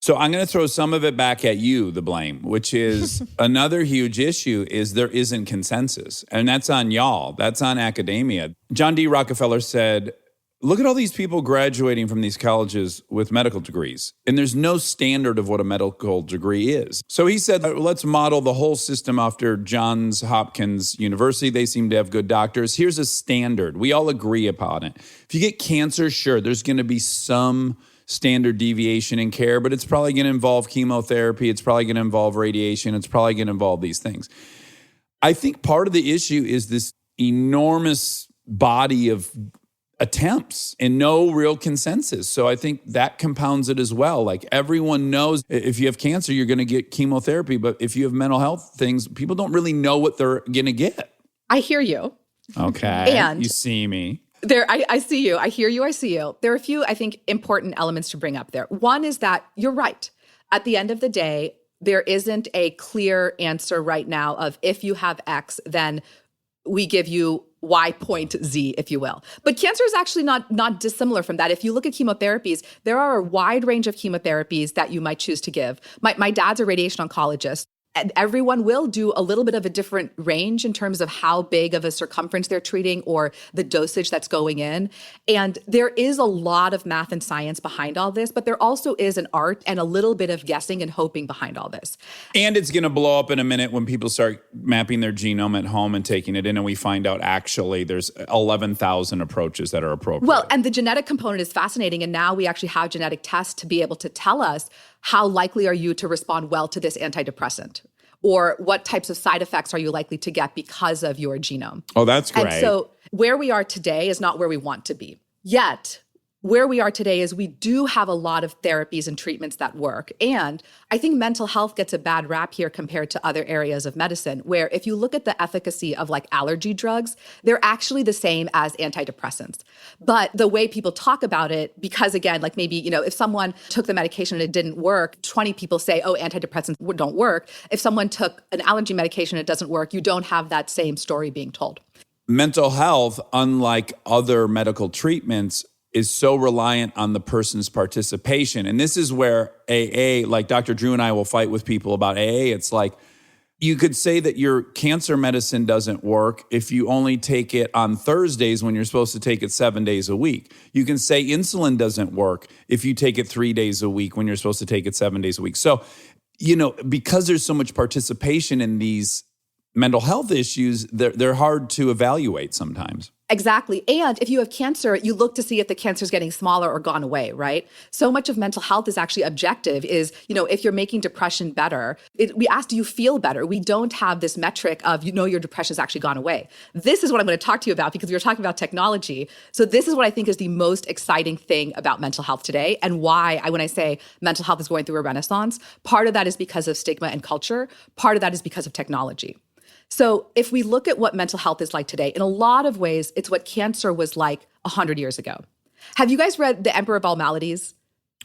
So I'm going to throw some of it back at you, the blame, which is another huge issue is there isn't consensus. And that's on y'all. That's on academia. John D. Rockefeller said, look at all these people graduating from these colleges with medical degrees. And there's no standard of what a medical degree is. So he said, let's model the whole system after Johns Hopkins University. They seem to have good doctors. Here's a standard. We all agree upon it. If you get cancer, sure, there's going to be some standard deviation in care, but it's probably going to involve chemotherapy. It's probably going to involve radiation. It's probably going to involve these things. I think part of the issue is this enormous body of attempts and no real consensus. So I think that compounds it as well. Like everyone knows if you have cancer, you're going to get chemotherapy. But if you have mental health things, people don't really know what they're going to get.
I hear you.
Okay.
And
you see me.
I see you. I hear you. I see you. There are a few, I think, important elements to bring up there. One is that you're right. At the end of the day, there isn't a clear answer right now of if you have X, then we give you Y point Z, if you will. But cancer is actually not dissimilar from that. If you look at chemotherapies, there are a wide range of chemotherapies that you might choose to give. My dad's a radiation oncologist. And everyone will do a little bit of a different range in terms of how big of a circumference they're treating or the dosage that's going in. And there is a lot of math and science behind all this, but there also is an art and a little bit of guessing and hoping behind all this.
And it's going to blow up in a minute when people start mapping their genome at home and taking it in, and we find out actually there's 11,000 approaches that are appropriate.
Well, and the genetic component is fascinating. And now we actually have genetic tests to be able to tell us how likely are you to respond well to this antidepressant? Or what types of side effects are you likely to get because of your genome?
Oh, that's great.
And so where we are today is not where we want to be. Yet, where we are today is we do have a lot of therapies and treatments that work. And I think mental health gets a bad rap here compared to other areas of medicine, where if you look at the efficacy of like allergy drugs, they're actually the same as antidepressants. But the way people talk about it, because again, like maybe, if someone took the medication and it didn't work, 20 people say, oh, antidepressants don't work. If someone took an allergy medication and it doesn't work, you don't have that same story being told.
Mental health, unlike other medical treatments, is so reliant on the person's participation. And this is where AA, like Dr. Drew and I will fight with people about AA. It's like, you could say that your cancer medicine doesn't work if you only take it on Thursdays when you're supposed to take it 7 days a week. You can say insulin doesn't work if you take it 3 days a week when you're supposed to take it 7 days a week. So, because there's so much participation in these mental health issues, they're hard to evaluate sometimes.
Exactly. And if you have cancer, you look to see if the cancer is getting smaller or gone away, right? So much of mental health is actually objective is, if you're making depression better, we ask, do you feel better? We don't have this metric of, your depression has actually gone away. This is what I'm going to talk to you about because we were talking about technology. So this is what I think is the most exciting thing about mental health today and why when I say mental health is going through a renaissance, part of that is because of stigma and culture. Part of that is because of technology. So if we look at what mental health is like today, in a lot of ways, it's what cancer was like 100 years ago. Have you guys read The Emperor of All Maladies?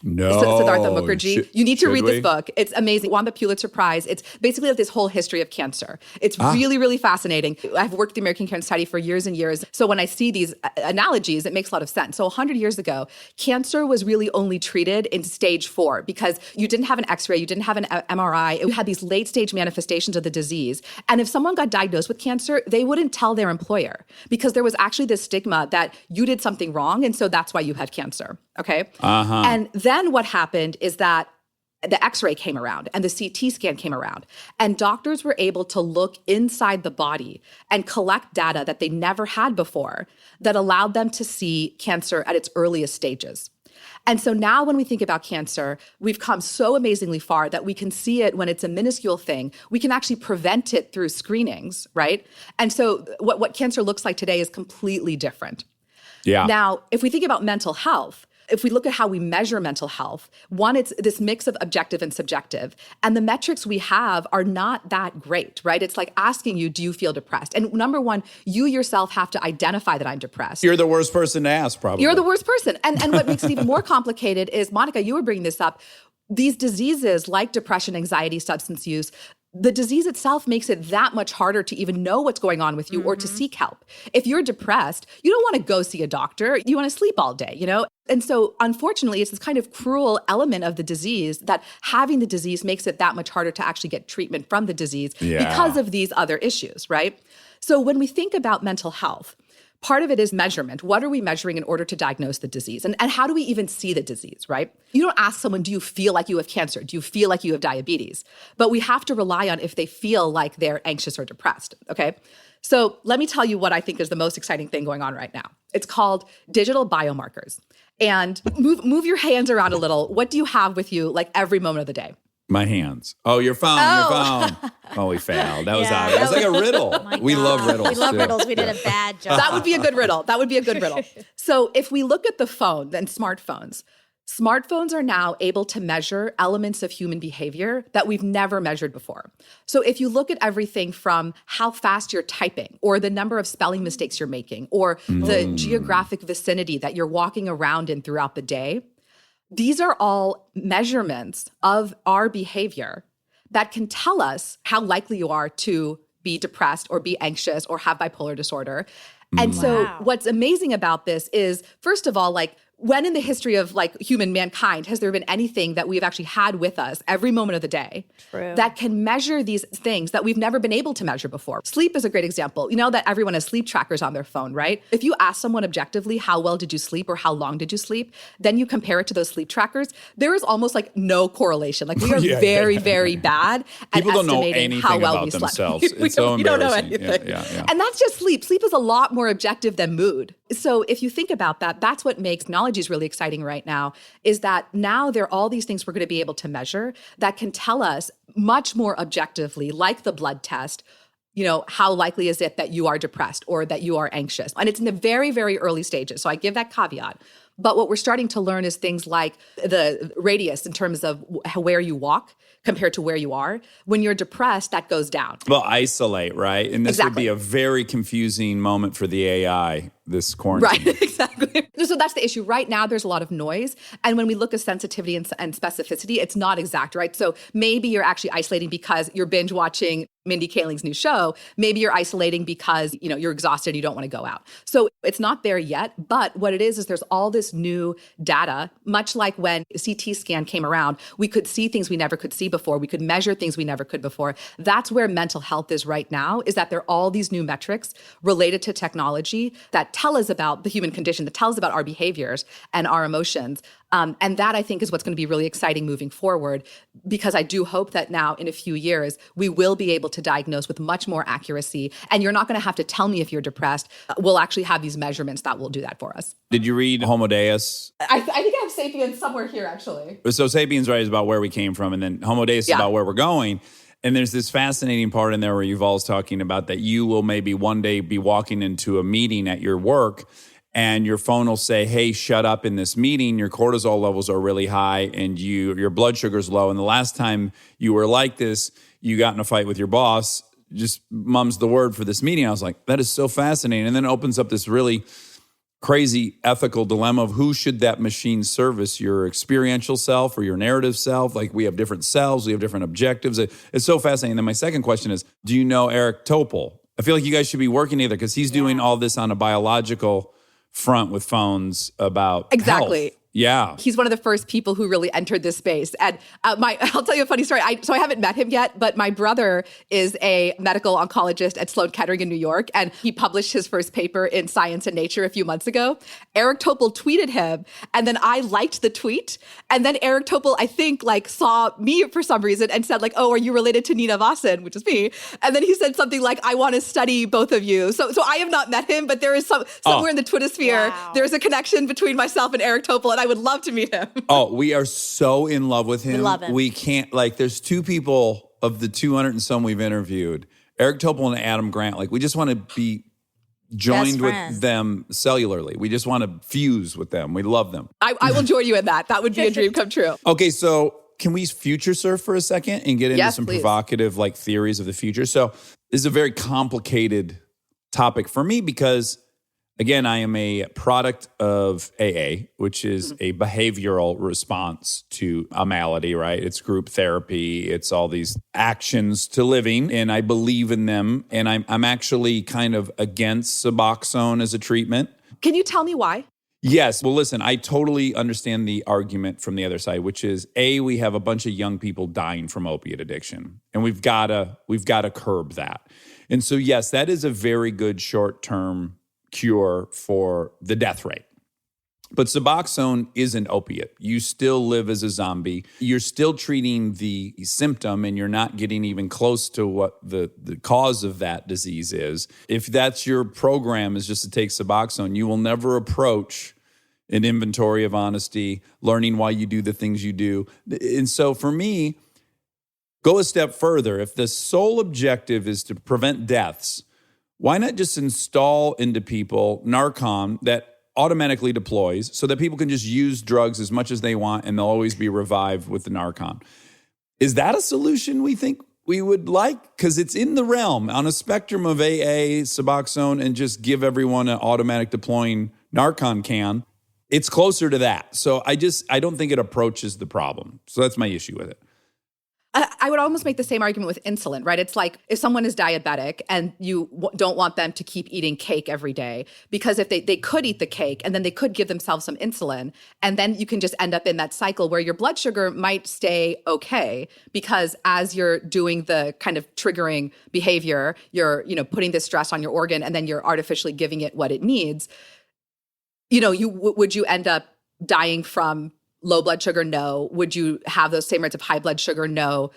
No.
Siddhartha Mukherjee. You need to read this
we?
book. It's amazing. Won the Pulitzer Prize. It's basically this whole history of cancer. It's really, really fascinating. I've worked at the American Cancer Society for years and years. So when I see these analogies, it makes a lot of sense. So 100 years ago, cancer was really only treated in stage 4 because you didn't have an X-ray, you didn't have an MRI. You had these late stage manifestations of the disease. And if someone got diagnosed with cancer, they wouldn't tell their employer because there was actually this stigma that you did something wrong. And so that's why you had cancer. Okay. And then what happened is that the X-ray came around and the CT scan came around and doctors were able to look inside the body and collect data that they never had before that allowed them to see cancer at its earliest stages. And so now when we think about cancer, we've come so amazingly far that we can see it when it's a minuscule thing. We can actually prevent it through screenings, right? And so what cancer looks like today is completely different.
Yeah.
Now, if we think about mental health, if we look at how we measure mental health, one, it's this mix of objective and subjective. And the metrics we have are not that great, right? It's like asking you, do you feel depressed? And number one, you yourself have to identify that I'm depressed.
You're the worst person to ask, probably.
You're the worst person. And what makes it even more complicated is, Monica, you were bringing this up, these diseases like depression, anxiety, substance use, the disease itself makes it that much harder to even know what's going on with you or to seek help. If you're depressed, you don't want to go see a doctor. You want to sleep all day, And so unfortunately, it's this kind of cruel element of the disease that having the disease makes it that much harder to actually get treatment from the disease because of these other issues, right? So when we think about mental health, part of it is measurement. What are we measuring in order to diagnose the disease? And how do we even see the disease, right? You don't ask someone, do you feel like you have cancer? Do you feel like you have diabetes? But we have to rely on if they feel like they're anxious or depressed, okay? So let me tell you what I think is the most exciting thing going on right now. It's called digital biomarkers. And move your hands around a little. What do you have with you like every moment of the day?
My hands. Oh, your phone, your phone. Oh, we failed. That was odd. It was like a riddle. We love riddles.
We love
too.
riddles. We did a bad job.
That would be a good riddle. So if we look at the phone and smartphones, Smartphones are now able to measure elements of human behavior that we've never measured before. So if you look at everything from how fast you're typing, or the number of spelling mistakes you're making, or the geographic vicinity that you're walking around in throughout the day, these are all measurements of our behavior that can tell us how likely you are to be depressed or be anxious or have bipolar disorder. And so what's amazing about this is, first of all, like, when in the history of like human mankind has there been anything that we've actually had with us every moment of the day that can measure these things that we've never been able to measure before? Sleep is a great example. You know that everyone has sleep trackers on their phone, right? If you ask someone objectively, how well did you sleep or how long did you sleep? Then you compare it to those sleep trackers. There is almost like no correlation. Like we are very, very bad at
People don't know
estimating
anything
how well
about
we slept.
themselves.
we
It's so
don't know
embarrassing.
anything.
Yeah.
And that's just sleep. Sleep is a lot more objective than mood. So if you think about that, that's what makes technology is really exciting right now, is that now there are all these things we're going to be able to measure that can tell us much more objectively, like the blood test, you know, how likely is it that you are depressed or that you are anxious? And it's in the very, very early stages. So I give that caveat. But what we're starting to learn is things like the radius in terms of where you walk compared to where you are. When you're depressed, that goes down.
Well, isolate, right? And this would be a very confusing moment for the AI, this quarantine.
Right, exactly. So that's the issue. Right now, there's a lot of noise. And when we look at sensitivity and specificity, it's not exact, right? So maybe you're actually isolating because you're binge watching Mindy Kaling's new show. Maybe you're isolating because, you know, you're exhausted and you don't want to go out. So it's not there yet. But what it is there's all this new data, much like when CT scan came around, we could see things we never could see before. We could measure things we never could before. That's where mental health is right now, is that there are all these new metrics related to technology that tell us about the human condition, that tell us about our behaviors and our emotions. And that, I think, is what's going to be really exciting moving forward, because I do hope that now in a few years, we will be able to diagnose with much more accuracy. And you're not going to have to tell me if you're depressed. We'll actually have these measurements that will do that for us.
Did you read Homo Deus?
I think I have Sapiens somewhere here, actually.
So Sapiens, right, is about where we came from. And then Homo Deus is about where we're going. And there's this fascinating part in there where Yuval's talking about that you will maybe one day be walking into a meeting at your work and your phone will say, hey, shut up in this meeting. Your cortisol levels are really high and your blood sugar's low. And the last time you were like this, you got in a fight with your boss, just mum's the word for this meeting. I was like, that is so fascinating. And then it opens up this really crazy ethical dilemma of who should that machine service, your experiential self or your narrative self? Like we have different selves, we have different objectives. It's so fascinating. And then my second question is, do you know Eric Topol? I feel like you guys should be working together because he's doing all this on a biological front with phones about health. Yeah.
He's one of the first people who really entered this space. And I'll tell you a funny story. So I haven't met him yet, but my brother is a medical oncologist at Sloan Kettering in New York. And he published his first paper in Science and Nature a few months ago. Eric Topol tweeted him. And then I liked the tweet. And then Eric Topol, I think, like saw me for some reason and said like, oh, are you related to Nina Vasan, which is me? And then he said something like, I want to study both of you. So I have not met him, but there is somewhere in the Twitter sphere, there's a connection between myself and Eric Topol. And I would love to meet him.
Oh, we are so in love with him.
We love him.
We can't, like, there's two people of the 200 and some we've interviewed, Eric Topol and Adam Grant. Like, we just want to be joined with them cellularly. We just want to fuse with them. We love them.
I will join you in that. That would be a dream come true.
Okay, so can we future surf for a second and get into some provocative, like, theories of the future? So this is a very complicated topic for me because, again, I am a product of AA, which is a behavioral response to a malady, right? It's group therapy. It's all these actions to living, and I believe in them. And I'm actually kind of against Suboxone as a treatment.
Can you tell me why?
Yes. Well, listen, I totally understand the argument from the other side, which is, A, we have a bunch of young people dying from opiate addiction, and we've got to curb that. And so, yes, that is a very good short-term cure for the death rate. But Suboxone is an opiate. You still live as a zombie. You're still treating the symptom and you're not getting even close to what the cause of that disease is. If that's your program is just to take Suboxone, you will never approach an inventory of honesty, learning why you do the things you do. And so for me, go a step further. If the sole objective is to prevent deaths, why not just install into people Narcan that automatically deploys so that people can just use drugs as much as they want and they'll always be revived with the Narcan. Is that a solution we think we would like? Because it's in the realm on a spectrum of AA, Suboxone, and just give everyone an automatic deploying Narcan can. It's closer to that. So I don't think it approaches the problem. So that's my issue with it.
I would almost make the same argument with insulin, right? It's like if someone is diabetic and you don't want them to keep eating cake every day, because if they could eat the cake and then they could give themselves some insulin, and then you can just end up in that cycle where your blood sugar might stay okay because as you're doing the kind of triggering behavior, you're, putting this stress on your organ and then you're artificially giving it what it needs. Would you end up dying from low blood sugar? No. Would you have those same rates of high blood sugar? No.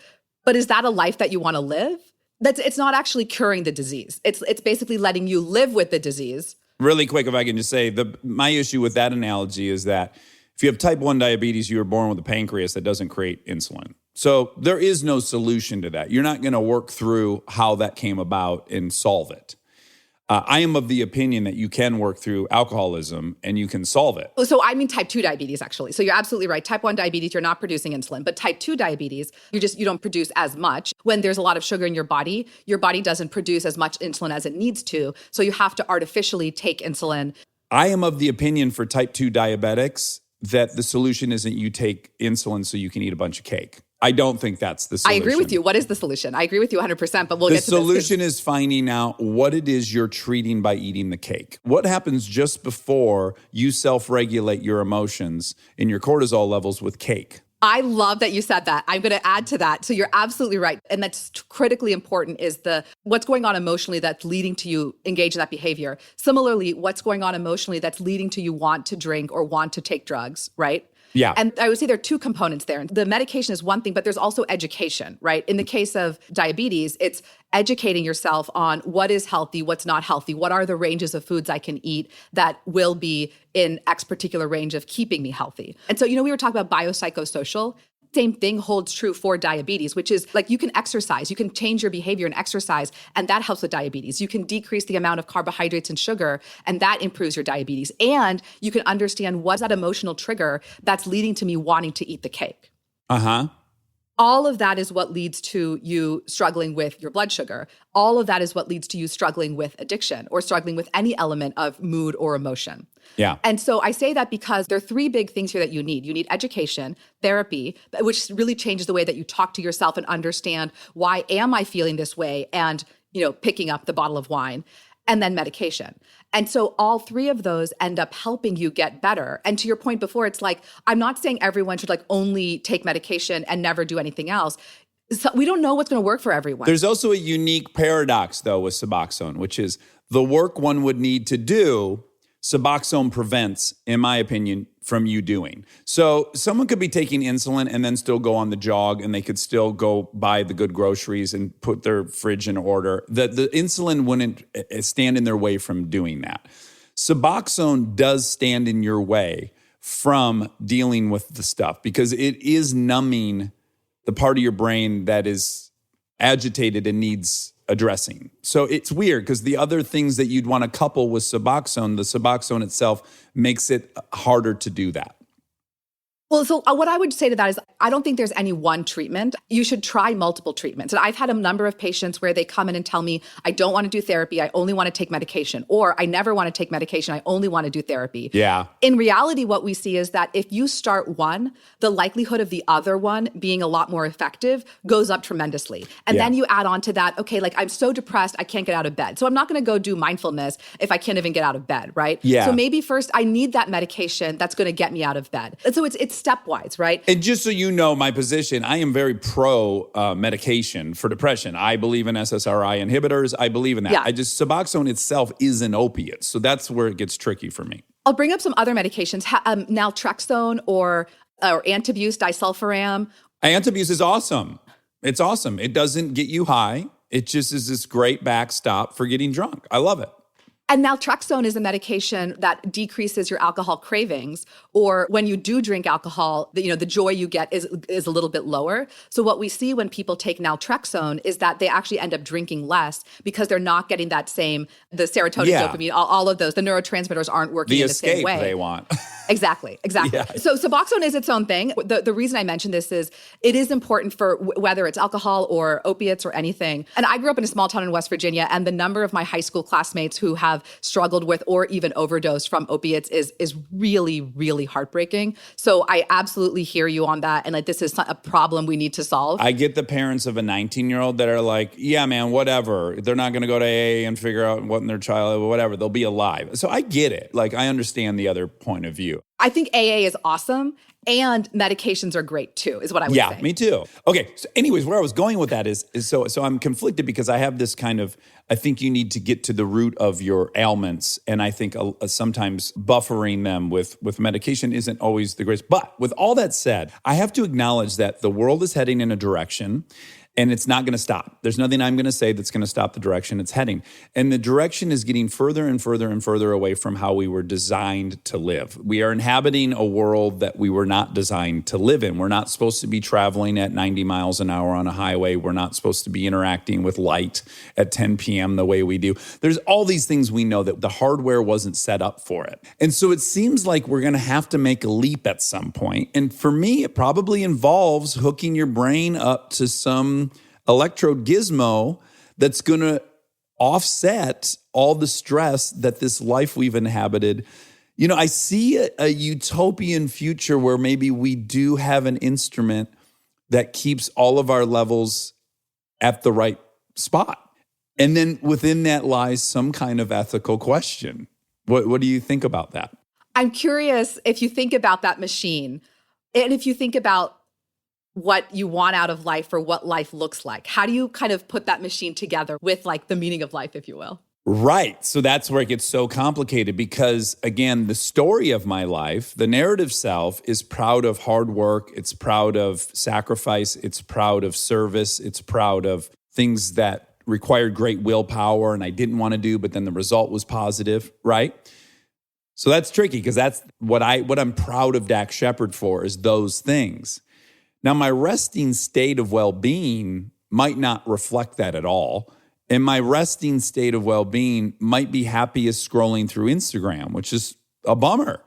But is that a life that you want to live? It's not actually curing the disease. It's basically letting you live with the disease.
Really quick, if I can just say, my issue with that analogy is that if you have type 1 diabetes, you were born with a pancreas that doesn't create insulin. So there is no solution to that. You're not going to work through how that came about and solve it. I am of the opinion that you can work through alcoholism and you can solve it.
So I mean type 2 diabetes, actually. So you're absolutely right. Type 1 diabetes, you're not producing insulin. But type 2 diabetes, you don't produce as much. When there's a lot of sugar in your body doesn't produce as much insulin as it needs to. So you have to artificially take insulin.
I am of the opinion for type 2 diabetics that the solution isn't you take insulin so you can eat a bunch of cake. I don't think that's the solution.
I agree with you. What is the solution? I agree with you 100%, but we'll get to this.
The solution is finding out what it is you're treating by eating the cake. What happens just before you self-regulate your emotions and your cortisol levels with cake?
I love that you said that. I'm going to add to that. So you're absolutely right. And that's critically important is what's going on emotionally that's leading to you engage in that behavior. Similarly, what's going on emotionally that's leading to you want to drink or want to take drugs, right?
Yeah.
And I would say there are two components there. The medication is one thing, but there's also education, right? In the case of diabetes, it's educating yourself on what is healthy, what's not healthy, what are the ranges of foods I can eat that will be in X particular range of keeping me healthy. And so, we were talking about biopsychosocial. Same thing holds true for diabetes, which is like you can exercise, you can change your behavior and exercise, and that helps with diabetes. You can decrease the amount of carbohydrates and sugar, and that improves your diabetes. And you can understand what's that emotional trigger that's leading to me wanting to eat the cake. All of that is what leads to you struggling with your blood sugar. All of that is what leads to you struggling with addiction or struggling with any element of mood or emotion.
Yeah.
And so I say that because there are three big things here that you need. You need education, therapy, which really changes the way that you talk to yourself and understand why am I feeling this way and, picking up the bottle of wine, and then medication. And so all three of those end up helping you get better. And to your point before, it's like, I'm not saying everyone should only take medication and never do anything else. So we don't know what's going to work for everyone.
There's also a unique paradox, though, with Suboxone, which is the work one would need to do, Suboxone prevents, in my opinion, from you doing. So someone could be taking insulin and then still go on the jog, and they could still go buy the good groceries and put their fridge in order. The insulin wouldn't stand in their way from doing that. Suboxone does stand in your way from dealing with the stuff because it is numbing the part of your brain that is agitated and needs addressing. So it's weird because the other things that you'd want to couple with Suboxone, the Suboxone itself makes it harder to do that.
Well, so what I would say to that is I don't think there's any one treatment. You should try multiple treatments. And I've had a number of patients where they come in and tell me, I don't want to do therapy. I only want to take medication. Or I never want to take medication. I only want to do therapy.
Yeah.
In reality, what we see is that if you start one, the likelihood of the other one being a lot more effective goes up tremendously. And then you add on to that, okay, I'm so depressed, I can't get out of bed. So I'm not going to go do mindfulness if I can't even get out of bed, right?
Yeah.
So maybe first I need that medication that's going to get me out of bed. And so it's stepwise, right?
And just so you know my position, I am very pro medication for depression. I believe in SSRI inhibitors. I believe in that.
Yeah.
Suboxone itself is an opiate. So that's where it gets tricky for me.
I'll bring up some other medications, naltrexone or antabuse, disulfiram.
Antabuse is awesome. It's awesome. It doesn't get you high. It just is this great backstop for getting drunk. I love it.
And naltrexone is a medication that decreases your alcohol cravings, or when you do drink alcohol, the joy you get is a little bit lower. So what we see when people take naltrexone is that they actually end up drinking less because they're not getting that same, the serotonin, dopamine, all of those, the neurotransmitters aren't working in the same way.
The escape they want.
Exactly.
Yeah.
So Suboxone is its own thing. The reason I mention this is it is important for whether it's alcohol or opiates or anything. And I grew up in a small town in West Virginia, and the number of my high school classmates who have struggled with or even overdosed from opiates is really, really heartbreaking. So I absolutely hear you on that. And like, this is a problem we need to solve.
I get the parents of a 19-year-old that are like, yeah, man, whatever. They're not going to go to AA and figure out what in their child, whatever. They'll be alive. So I get it. Like, I understand the other point of view.
I think AA is awesome, and medications are great too, is what I would say.
Yeah, me too. Okay, so anyways, where I was going with that is so I'm conflicted because I have this kind of, I think you need to get to the root of your ailments, and I think sometimes buffering them with medication isn't always the greatest. But with all that said, I have to acknowledge that the world is heading in a direction, and it's not going to stop. There's nothing I'm going to say that's going to stop the direction it's heading. And the direction is getting further and further and further away from how we were designed to live. We are inhabiting a world that we were not designed to live in. We're not supposed to be traveling at 90 miles an hour on a highway. We're not supposed to be interacting with light at 10 p.m. the way we do. There's all these things we know that the hardware wasn't set up for it. And so it seems like we're going to have to make a leap at some point. And for me, it probably involves hooking your brain up to some electrode gizmo that's going to offset all the stress that this life we've inhabited. I see a utopian future where maybe we do have an instrument that keeps all of our levels at the right spot. And then within that lies some kind of ethical question. What do you think about that?
I'm curious if you think about that machine, and if you think about what you want out of life or what life looks like. How do you kind of put that machine together with like the meaning of life, if you will?
Right. So that's where it gets so complicated because, again, the story of my life, the narrative self is proud of hard work. It's proud of sacrifice. It's proud of service. It's proud of things that required great willpower and I didn't want to do, but then the result was positive, right? So that's tricky because that's what I'm proud of Dax Shepard for is those things. Now, my resting state of well-being might not reflect that at all. And my resting state of well-being might be happiest scrolling through Instagram, which is a bummer.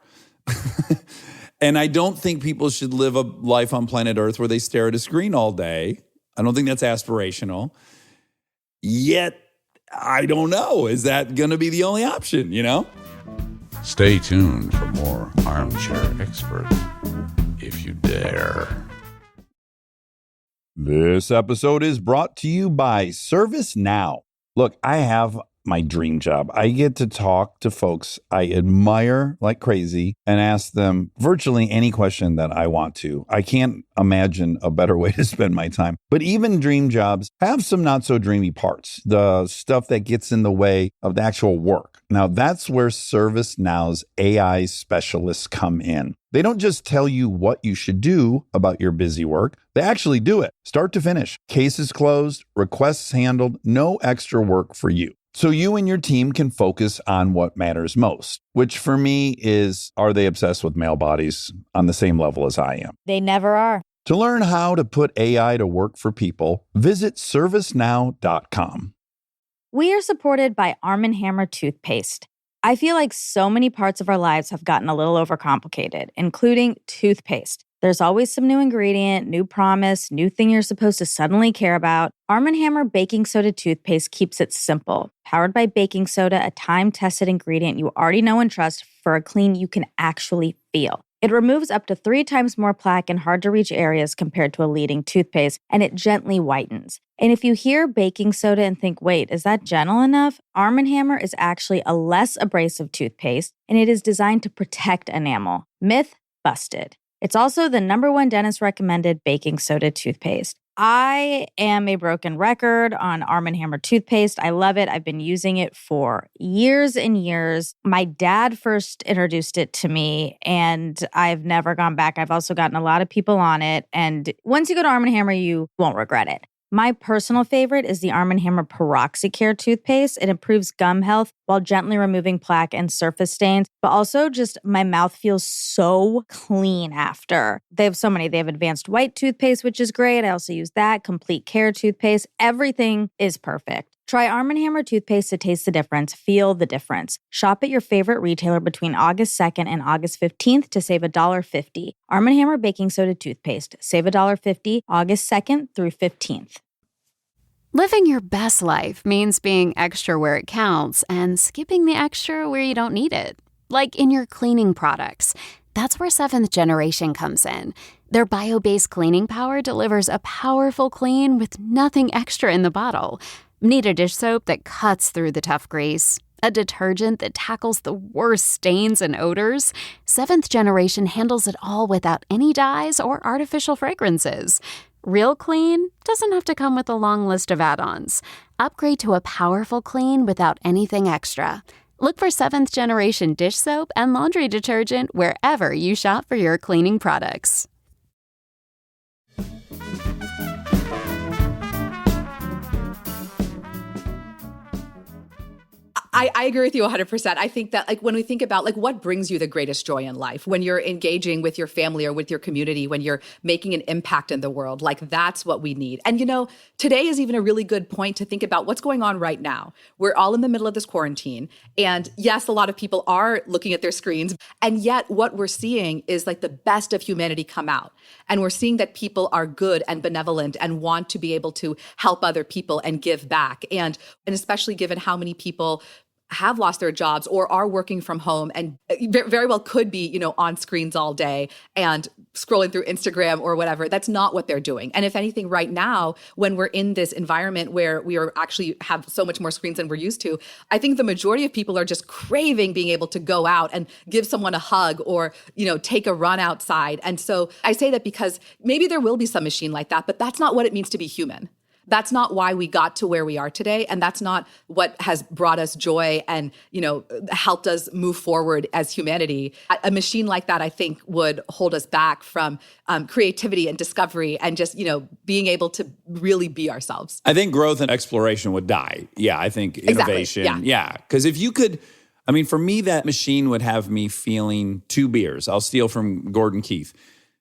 And I don't think people should live a life on planet Earth where they stare at a screen all day. I don't think that's aspirational. Yet, I don't know. Is that going to be the only option,
Stay tuned for more Armchair Expert, if you dare.
This episode is brought to you by ServiceNow. Look, I have my dream job. I get to talk to folks I admire like crazy and ask them virtually any question that I want to. I can't imagine a better way to spend my time. But even dream jobs have some not so dreamy parts, the stuff that gets in the way of the actual work. Now, that's where ServiceNow's AI specialists come in. They don't just tell you what you should do about your busy work. They actually do it, start to finish. Cases closed, requests handled, no extra work for you. So you and your team can focus on what matters most, which for me is, are they obsessed with male bodies on the same level as I am?
They never are.
To learn how to put AI to work for people, visit servicenow.com.
We are supported by Arm & Hammer toothpaste. I feel like so many parts of our lives have gotten a little overcomplicated, including toothpaste. There's always some new ingredient, new promise, new thing you're supposed to suddenly care about. Arm & Hammer baking soda toothpaste keeps it simple. Powered by baking soda, a time-tested ingredient you already know and trust for a clean you can actually feel. It removes up to 3 times more plaque in hard-to-reach areas compared to a leading toothpaste, and it gently whitens. And if you hear baking soda and think, wait, is that gentle enough? Arm & Hammer is actually a less abrasive toothpaste, and it is designed to protect enamel. Myth busted. It's also the #1 dentist-recommended baking soda toothpaste. I am a broken record on Arm & Hammer toothpaste. I love it. I've been using it for years and years. My dad first introduced it to me, and I've never gone back. I've also gotten a lot of people on it. And once you go to Arm & Hammer, you won't regret it. My personal favorite is the Arm & Hammer Peroxicare toothpaste. It improves gum health while gently removing plaque and surface stains, but also just my mouth feels so clean after. They have so many. They have advanced white toothpaste, which is great. I also use that. Complete Care toothpaste. Everything is perfect. Try Arm & Hammer toothpaste to taste the difference. Feel the difference. Shop at your favorite retailer between August 2nd and August 15th to save $1.50. Arm & Hammer Baking Soda Toothpaste. Save $1.50 August 2nd through 15th.
Living your best life means being extra where it counts and skipping the extra where you don't need it. Like in your cleaning products. That's where Seventh Generation comes in. Their bio-based cleaning power delivers a powerful clean with nothing extra in the bottle. Need a dish soap that cuts through the tough grease? A detergent that tackles the worst stains and odors? Seventh Generation handles it all without any dyes or artificial fragrances. Real clean doesn't have to come with a long list of add-ons. Upgrade to a powerful clean without anything extra. Look for Seventh Generation dish soap and laundry detergent wherever you shop for your cleaning products.
I agree with you 100%. I think that when we think about what brings you the greatest joy in life, when you're engaging with your family or with your community, when you're making an impact in the world, that's what we need. And today is even a really good point to think about what's going on right now. We're all in the middle of this quarantine. And yes, a lot of people are looking at their screens. And yet what we're seeing is the best of humanity come out. And we're seeing that people are good and benevolent and want to be able to help other people and give back. And especially given how many people have lost their jobs or are working from home and very well could be, on screens all day and scrolling through Instagram or whatever. That's not what they're doing. And if anything, right now, when we're in this environment where we are actually have so much more screens than we're used to, I think the majority of people are just craving being able to go out and give someone a hug or, take a run outside. And so I say that because maybe there will be some machine like that, but that's not what it means to be human. That's not why we got to where we are today. And that's not what has brought us joy and, helped us move forward as humanity. A machine like that, I think, would hold us back from creativity and discovery and just, being able to really be ourselves.
I think growth and exploration would die. Yeah, I think innovation.
Exactly.
Yeah. Because if you could, for me, that machine would have me feeling 2 beers. I'll steal from Gordon Keith.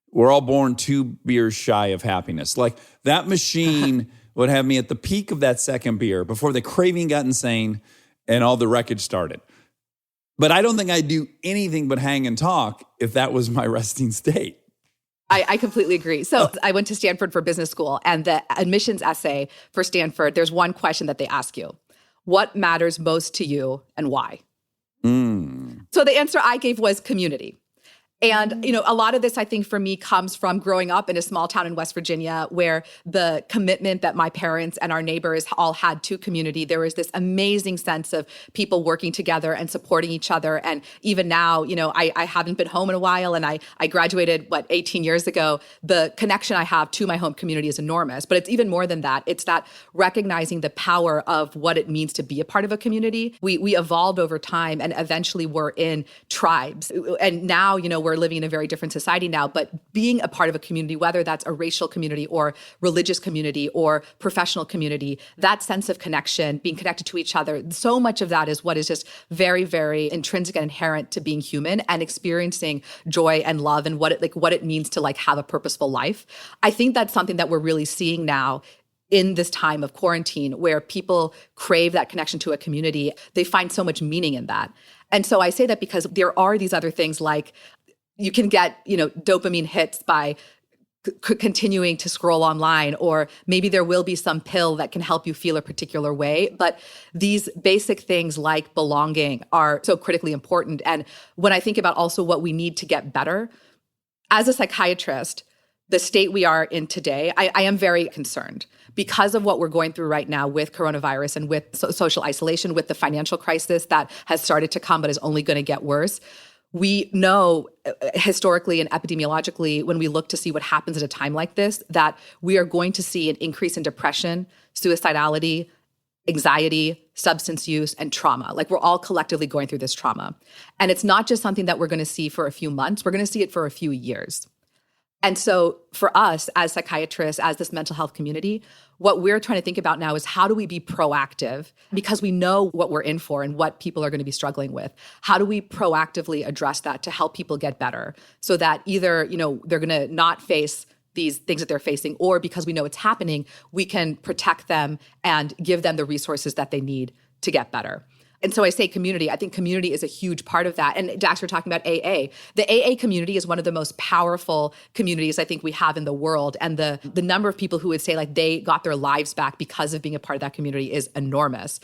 We're all born 2 beers shy of happiness. That machine would have me at the peak of that second beer before the craving got insane and all the wreckage started. But I don't think I'd do anything but hang and talk if that was my resting state.
I completely agree. So I went to Stanford for business school, and the admissions essay for Stanford, there's one question that they ask you. What matters most to you and why? So the answer I gave was community. And, a lot of this, I think, for me comes from growing up in a small town in West Virginia where the commitment that my parents and our neighbors all had to community, there was this amazing sense of people working together and supporting each other. And even now, I haven't been home in a while and I graduated, 18 years ago. The connection I have to my home community is enormous. But it's even more than that. It's that recognizing the power of what it means to be a part of a community. We evolved over time and eventually we're in tribes. And now, we're living in a very different society now, but being a part of a community, whether that's a racial community or religious community or professional community, that sense of connection, being connected to each other, so much of that is what is just very, very intrinsic and inherent to being human and experiencing joy and love and what it means to have a purposeful life. I think that's something that we're really seeing now in this time of quarantine where people crave that connection to a community. They find so much meaning in that. And so I say that because there are these other things like you can get, dopamine hits by continuing to scroll online, or maybe there will be some pill that can help you feel a particular way. But these basic things like belonging are so critically important. And when I think about also what we need to get better, as a psychiatrist, the state we are in today, I am very concerned because of what we're going through right now with coronavirus and with social isolation, with the financial crisis that has started to come but is only going to get worse. We know historically and epidemiologically, when we look to see what happens at a time like this, that we are going to see an increase in depression, suicidality, anxiety, substance use, and trauma. We're all collectively going through this trauma. And it's not just something that we're going to see for a few months. We're going to see it for a few years. And so for us as psychiatrists, as this mental health community, what we're trying to think about now is how do we be proactive because we know what we're in for and what people are going to be struggling with. How do we proactively address that to help people get better so that either, they're going to not face these things that they're facing, or because we know it's happening, we can protect them and give them the resources that they need to get better. And so I say community. I think community is a huge part of that. And Dax, we're talking about AA. The AA community is one of the most powerful communities I think we have in the world. And the number of people who would say like they got their lives back because of being a part of that community is enormous.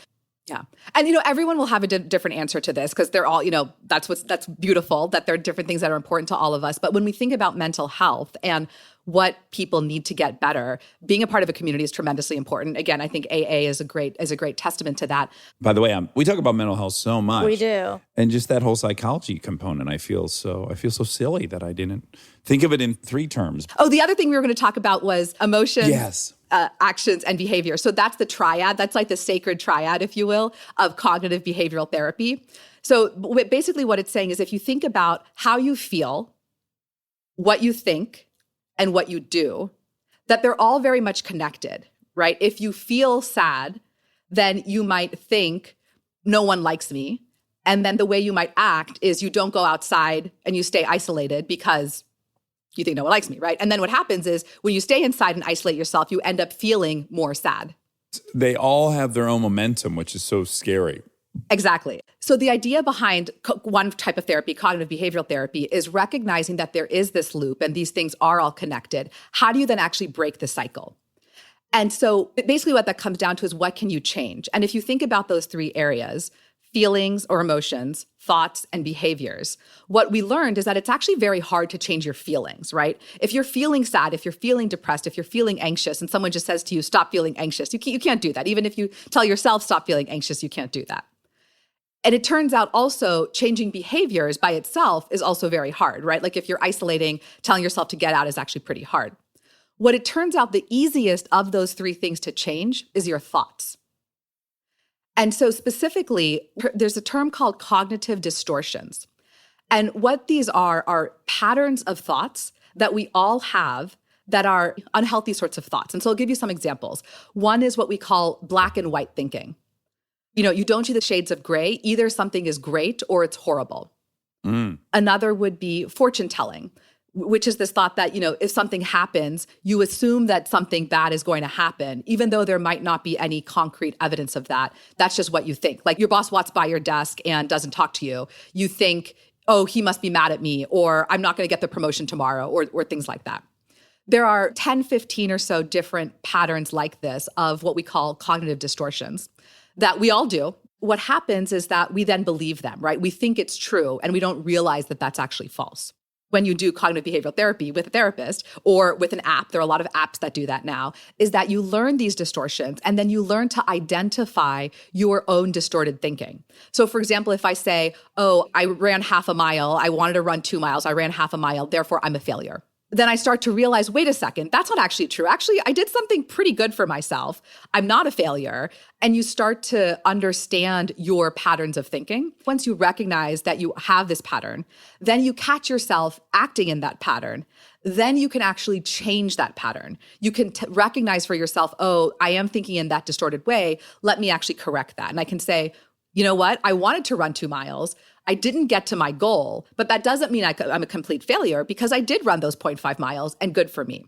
Yeah. And, everyone will have a different answer to this because they're all, that's beautiful that there are different things that are important to all of us. But when we think about mental health and what people need to get better, being a part of a community is tremendously important. Again, I think AA is a great testament to that.
By the way, we talk about mental health so much.
We do.
And just that whole psychology component, I feel so silly that I didn't think of it in 3 terms.
Oh, the other thing we were going to talk about was emotions.
Yes.
Actions and behavior. So that's the triad. That's like the sacred triad, if you will, of cognitive behavioral therapy. So basically what it's saying is if you think about how you feel, what you think, and what you do, that they're all very much connected, right? If you feel sad, then you might think, no one likes me. And then the way you might act is you don't go outside and you stay isolated because you think no one likes me, right? And then what happens is when you stay inside and isolate yourself, you end up feeling more sad.
They all have their own momentum, which is so scary.
Exactly. So the idea behind one type of therapy, cognitive behavioral therapy, is recognizing that there is this loop and these things are all connected. How do you then actually break the cycle? And so basically what that comes down to is what can you change? And if you think about those 3 areas, feelings or emotions, thoughts, and behaviors, what we learned is that it's actually very hard to change your feelings, right? If you're feeling sad, if you're feeling depressed, if you're feeling anxious, and someone just says to you, stop feeling anxious, you can't do that. Even if you tell yourself, stop feeling anxious, you can't do that. And it turns out also changing behaviors by itself is also very hard, right? Like if you're isolating, telling yourself to get out is actually pretty hard. What it turns out the easiest of those 3 things to change is your thoughts. And so specifically, there's a term called cognitive distortions. And what these are patterns of thoughts that we all have that are unhealthy sorts of thoughts. And so I'll give you some examples. One is what we call black and white thinking. You don't see the shades of gray. Either something is great or it's horrible. Another would be fortune telling, which is this thought that, if something happens, you assume that something bad is going to happen, even though there might not be any concrete evidence of that. That's just what you think. Like your boss walks by your desk and doesn't talk to you. You think, oh, he must be mad at me, or I'm not going to get the promotion tomorrow, or things like that. There are 10, 15 or so different patterns like this of what we call cognitive distortions that we all do. What happens is that we then believe them, right? We think it's true, and we don't realize that that's actually false. When you do cognitive behavioral therapy with a therapist or with an app, there are a lot of apps that do that now, is that you learn these distortions and then you learn to identify your own distorted thinking. So for example, if I say, oh, I ran half a mile, I wanted to run 2 miles, I ran half a mile, therefore I'm a failure. Then I start to realize, wait a second, that's not actually true. Actually, I did something pretty good for myself. I'm not a failure. And you start to understand your patterns of thinking. Once you recognize that you have this pattern, then you catch yourself acting in that pattern. Then you can actually change that pattern. You can recognize for yourself, oh, I am thinking in that distorted way. Let me actually correct that. And I can say, you know what? I wanted to run 2 miles. I didn't get to my goal, but that doesn't mean I'm a complete failure because I did run those 0.5 miles and good for me.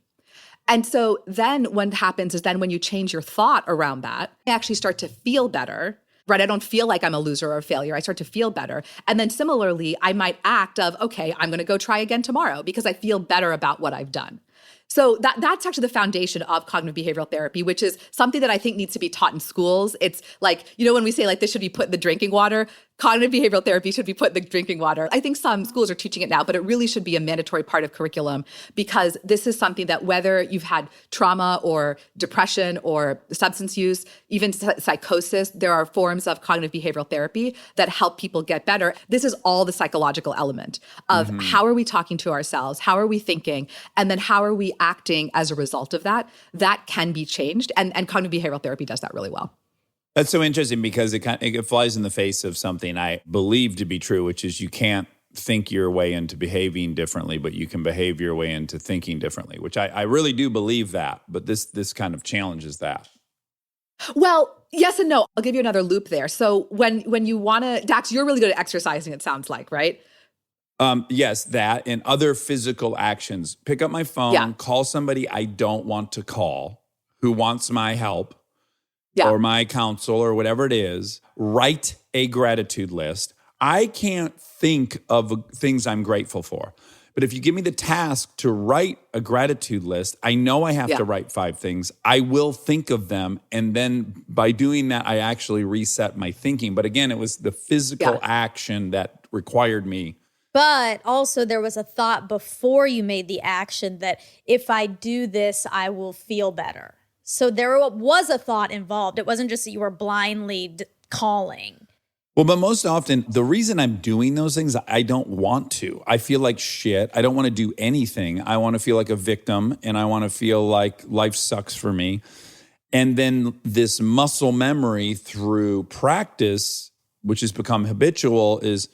And so then what happens is then when you change your thought around that, I actually start to feel better, right? I don't feel like I'm a loser or a failure. I start to feel better. And then similarly, I might act of, okay, I'm going to go try again tomorrow because I feel better about what I've done. So that's actually the foundation of cognitive behavioral therapy, which is something that I think needs to be taught in schools. It's like, when we say like this should be put in the drinking water, cognitive behavioral therapy should be put in the drinking water. I think some schools are teaching it now, but it really should be a mandatory part of curriculum because this is something that whether you've had trauma or depression or substance use, even psychosis, there are forms of cognitive behavioral therapy that help people get better. This is all the psychological element of how are we talking to ourselves? How are we thinking? And then how are we acting as a result of that? That can be changed. And cognitive behavioral therapy does that really well.
That's so interesting because it flies in the face of something I believe to be true, which is you can't think your way into behaving differently, but you can behave your way into thinking differently, which I really do believe that. But this kind of challenges that.
Well, yes and no. I'll give you another loop there. So when you want to, Dax, you're really good at exercising, it sounds like, right?
Yes, that and other physical actions. Pick up my phone, call somebody I don't want to call, who wants my help or my counsel or whatever it is. Write a gratitude list. I can't think of things I'm grateful for. But if you give me the task to write a gratitude list, I know I have to write 5 things. I will think of them. And then by doing that, I actually reset my thinking. But again, it was the physical action that required me.
But also there was a thought before you made the action that if I do this, I will feel better. So there was a thought involved. It wasn't just that you were blindly calling.
Well, but most often, the reason I'm doing those things, I don't want to. I feel like shit. I don't want to do anything. I want to feel like a victim, and I want to feel like life sucks for me. And then this muscle memory through practice, which has become habitual, is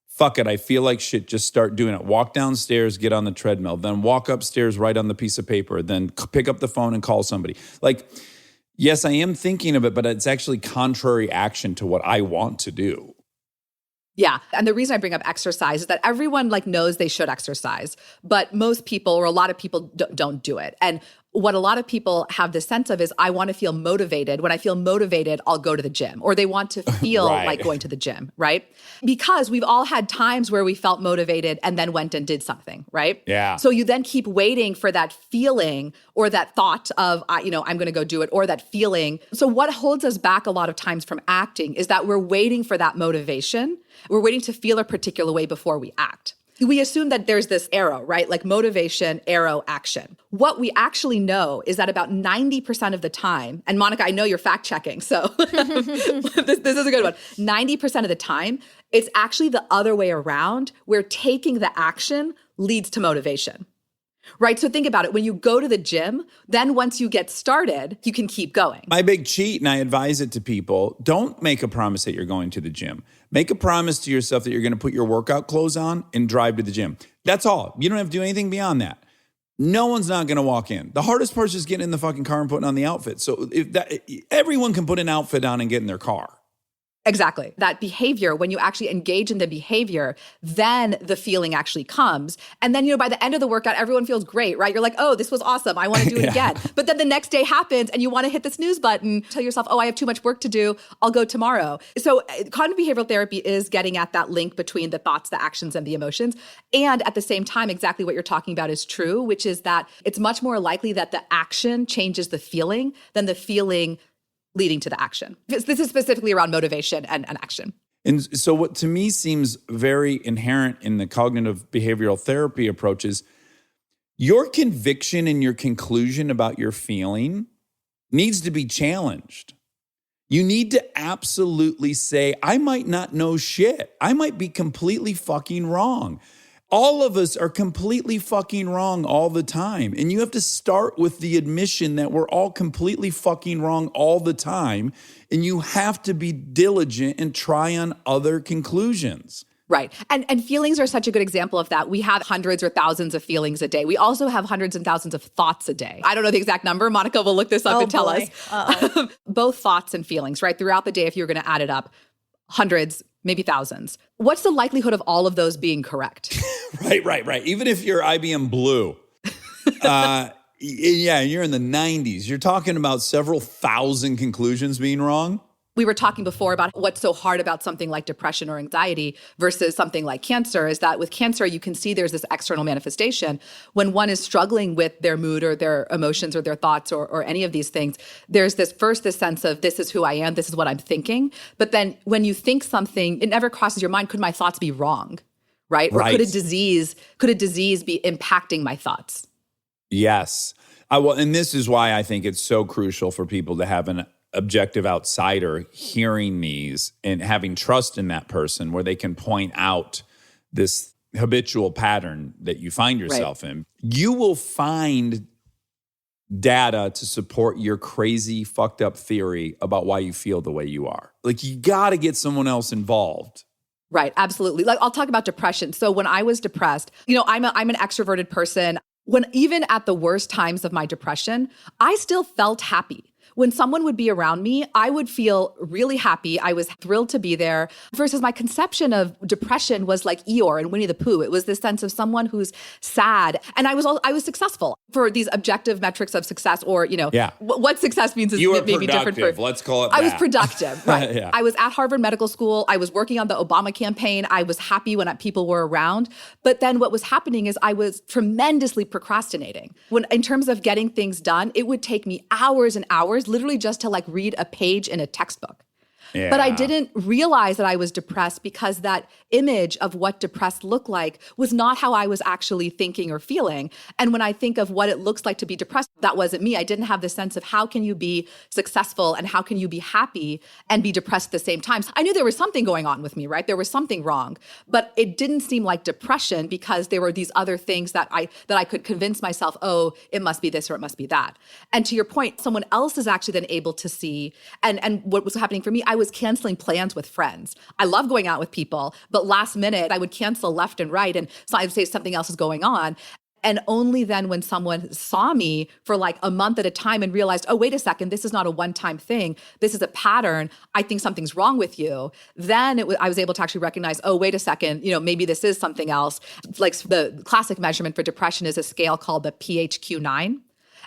fuck it, I feel like shit, just start doing it. Walk downstairs, get on the treadmill, then walk upstairs, write on the piece of paper, then pick up the phone and call somebody. Like, yes, I am thinking of it, but it's actually contrary action to what I want to do.
Yeah. And the reason I bring up exercise is that everyone knows they should exercise, but most people or a lot of people don't do it. And what a lot of people have this sense of is I want to feel motivated. When I feel motivated, I'll go to the gym, or they want to feel like going to the gym, right? Because we've all had times where we felt motivated and then went and did something, right?
Yeah.
So you then keep waiting for that feeling or that thought of, I'm going to go do it, or that feeling. So what holds us back a lot of times from acting is that we're waiting for that motivation. We're waiting to feel a particular way before we act. We assume that there's this arrow, right? Like motivation, arrow, action. What we actually know is that about 90% of the time, and Monica, I know you're fact checking, so this is a good one. 90% of the time, it's actually the other way around, where taking the action leads to motivation. Right? So think about it. When you go to the gym, then once you get started, you can keep going.
My big cheat, and I advise it to people, don't make a promise that you're going to the gym. Make a promise to yourself that you're going to put your workout clothes on and drive to the gym. That's all. You don't have to do anything beyond that. No one's not going to walk in. The hardest part is just getting in the fucking car and putting on the outfit. So everyone can put an outfit on and get in their car.
Exactly. That behavior, when you actually engage in the behavior, then the feeling actually comes. And then, by the end of the workout, everyone feels great, right? You're like, oh, this was awesome. I want to do it again. But then the next day happens and you want to hit the snooze button, tell yourself, oh, I have too much work to do. I'll go tomorrow. So cognitive behavioral therapy is getting at that link between the thoughts, the actions, and the emotions. And at the same time, exactly what you're talking about is true, which is that it's much more likely that the action changes the feeling than the feeling leading to the action. This is specifically around motivation and action.
And so what to me seems very inherent in the cognitive behavioral therapy approach is your conviction and your conclusion about your feeling needs to be challenged. You need to absolutely say, I might not know shit. I might be completely fucking wrong. All of us are completely fucking wrong all the time. And you have to start with the admission that we're all completely fucking wrong all the time. And you have to be diligent and try on other conclusions.
Right. And feelings are such a good example of that. We have hundreds or thousands of feelings a day. We also have hundreds and thousands of thoughts a day. I don't know the exact number. Monica will look this up and tell us. Both thoughts and feelings, right? Throughout the day, if you're going to add it up, hundreds, maybe thousands. What's the likelihood of all of those being correct?
Right. Even if you're IBM Blue, you're in the 90s, you're talking about several thousand conclusions being wrong.
We were talking before about what's so hard about something like depression or anxiety versus something like cancer is that with cancer, you can see there's this external manifestation. When one is struggling with their mood or their emotions or their thoughts or any of these things, there's this sense of this is who I am, this is what I'm thinking. But then when you think something, it never crosses your mind, could my thoughts be wrong? Right? Or could a disease be impacting my thoughts?
Yes. And this is why I think it's so crucial for people to have an objective outsider hearing these and having trust in that person where they can point out this habitual pattern that you find yourself in. You will find data to support your crazy, fucked up theory about why you feel the way you are. Like, you got to get someone else involved.
Right, absolutely. Like I'll talk about depression. So when I was depressed, I'm an extroverted person. When even at the worst times of my depression, I still felt happy. When someone would be around me, I would feel really happy. I was thrilled to be there versus my conception of depression was like Eeyore and Winnie the Pooh. It was this sense of someone who's sad. And I was successful for these objective metrics of success or, what success means is maybe different for.
Let's call it that.
I was productive, right?
Yeah.
I was at Harvard Medical School. I was working on the Obama campaign. I was happy when people were around. But then what was happening is I was tremendously procrastinating. When in terms of getting things done, it would take me hours and hours literally just to like read a page in a textbook.
Yeah.
But I didn't realize that I was depressed because that image of what depressed looked like was not how I was actually thinking or feeling. And when I think of what it looks like to be depressed, that wasn't me. I didn't have the sense of how can you be successful and how can you be happy and be depressed at the same time. So I knew there was something going on with me, right? There was something wrong, but it didn't seem like depression because there were these other things that I could convince myself, oh, it must be this or it must be that. And to your point, someone else is actually then able to see, and what was happening for me, I was canceling plans with friends. I love going out with people, but last minute I would cancel left and right. And so I would say something else is going on. And only then when someone saw me for like a month at a time and realized, oh, wait a second, this is not a one-time thing. This is a pattern. I think something's wrong with you. Then I was able to actually recognize, oh, wait a second, maybe this is something else. Like the classic measurement for depression is a scale called the PHQ-9.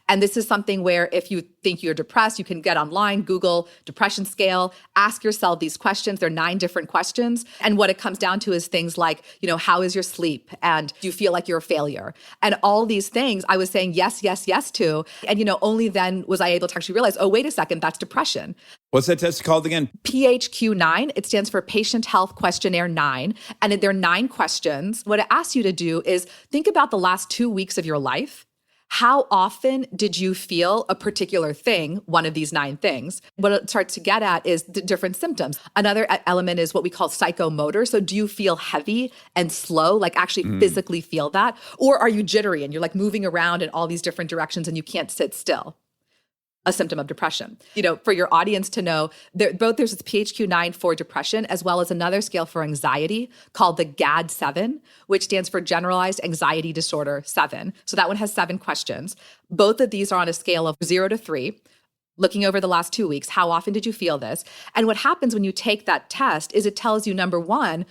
And this is something where if you think you're depressed, you can get online, Google depression scale, ask yourself these questions. There are 9 different questions. And what it comes down to is things like, how is your sleep? And do you feel like you're a failure? And all these things I was saying yes, yes, yes to. And, only then was I able to actually realize, oh, wait a second, that's depression.
What's that test called again?
PHQ-9. It stands for Patient Health Questionnaire 9. And there are 9 questions. What it asks you to do is think about the last 2 weeks of your life. How often did you feel a particular thing, one of these 9 things? What it starts to get at is the different symptoms. Another element is what we call psychomotor. So do you feel heavy and slow, like actually physically feel that? Or are you jittery and you're like moving around in all these different directions and you can't sit still? A symptom of depression. For your audience to know, there's this PHQ-9 for depression, as well as another scale for anxiety called the GAD-7, which stands for Generalized Anxiety Disorder 7. So that one has 7 questions. Both of these are on a scale of 0 to 3. Looking over the last 2 weeks, how often did you feel this? And what happens when you take that test is it tells you, number one,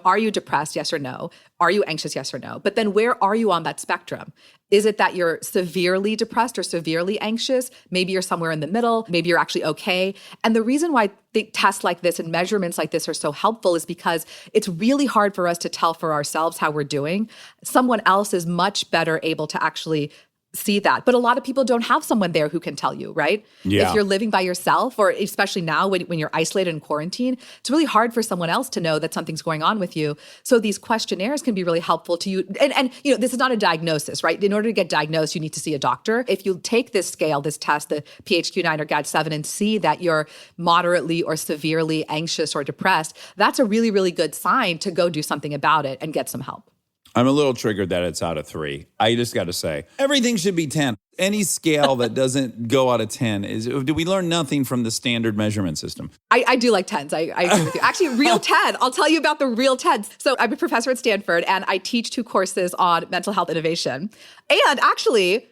are you depressed? Yes or no? Are you anxious? Yes or no? But then where are you on that spectrum? Is it that you're severely depressed or severely anxious? Maybe you're somewhere in the middle. Maybe you're actually okay. And the reason why tests like this and measurements like this are so helpful is because it's really hard for us to tell for ourselves how we're doing. Someone else is much better able to actually see that. But a lot of people don't have someone there who can tell you, right?
Yeah.
If you're living by yourself, or especially now when you're isolated in quarantine, it's really hard for someone else to know that something's going on with you. So these questionnaires can be really helpful to you. And this is not a diagnosis, right? In order to get diagnosed, you need to see a doctor. If you take this scale, this test, the PHQ-9 or GAD-7, and see that you're moderately or severely anxious or depressed, that's a really, really good sign to go do something about it and get some help.
I'm a little triggered that it's out of 3. I just got to say, everything should be 10. Any scale that doesn't go out of 10 do we learn nothing from the standard measurement system?
I do like 10s. I agree with you. Actually, real 10. I'll tell you about the real 10s. So I'm a professor at Stanford and I teach 2 courses on mental health innovation. And actually,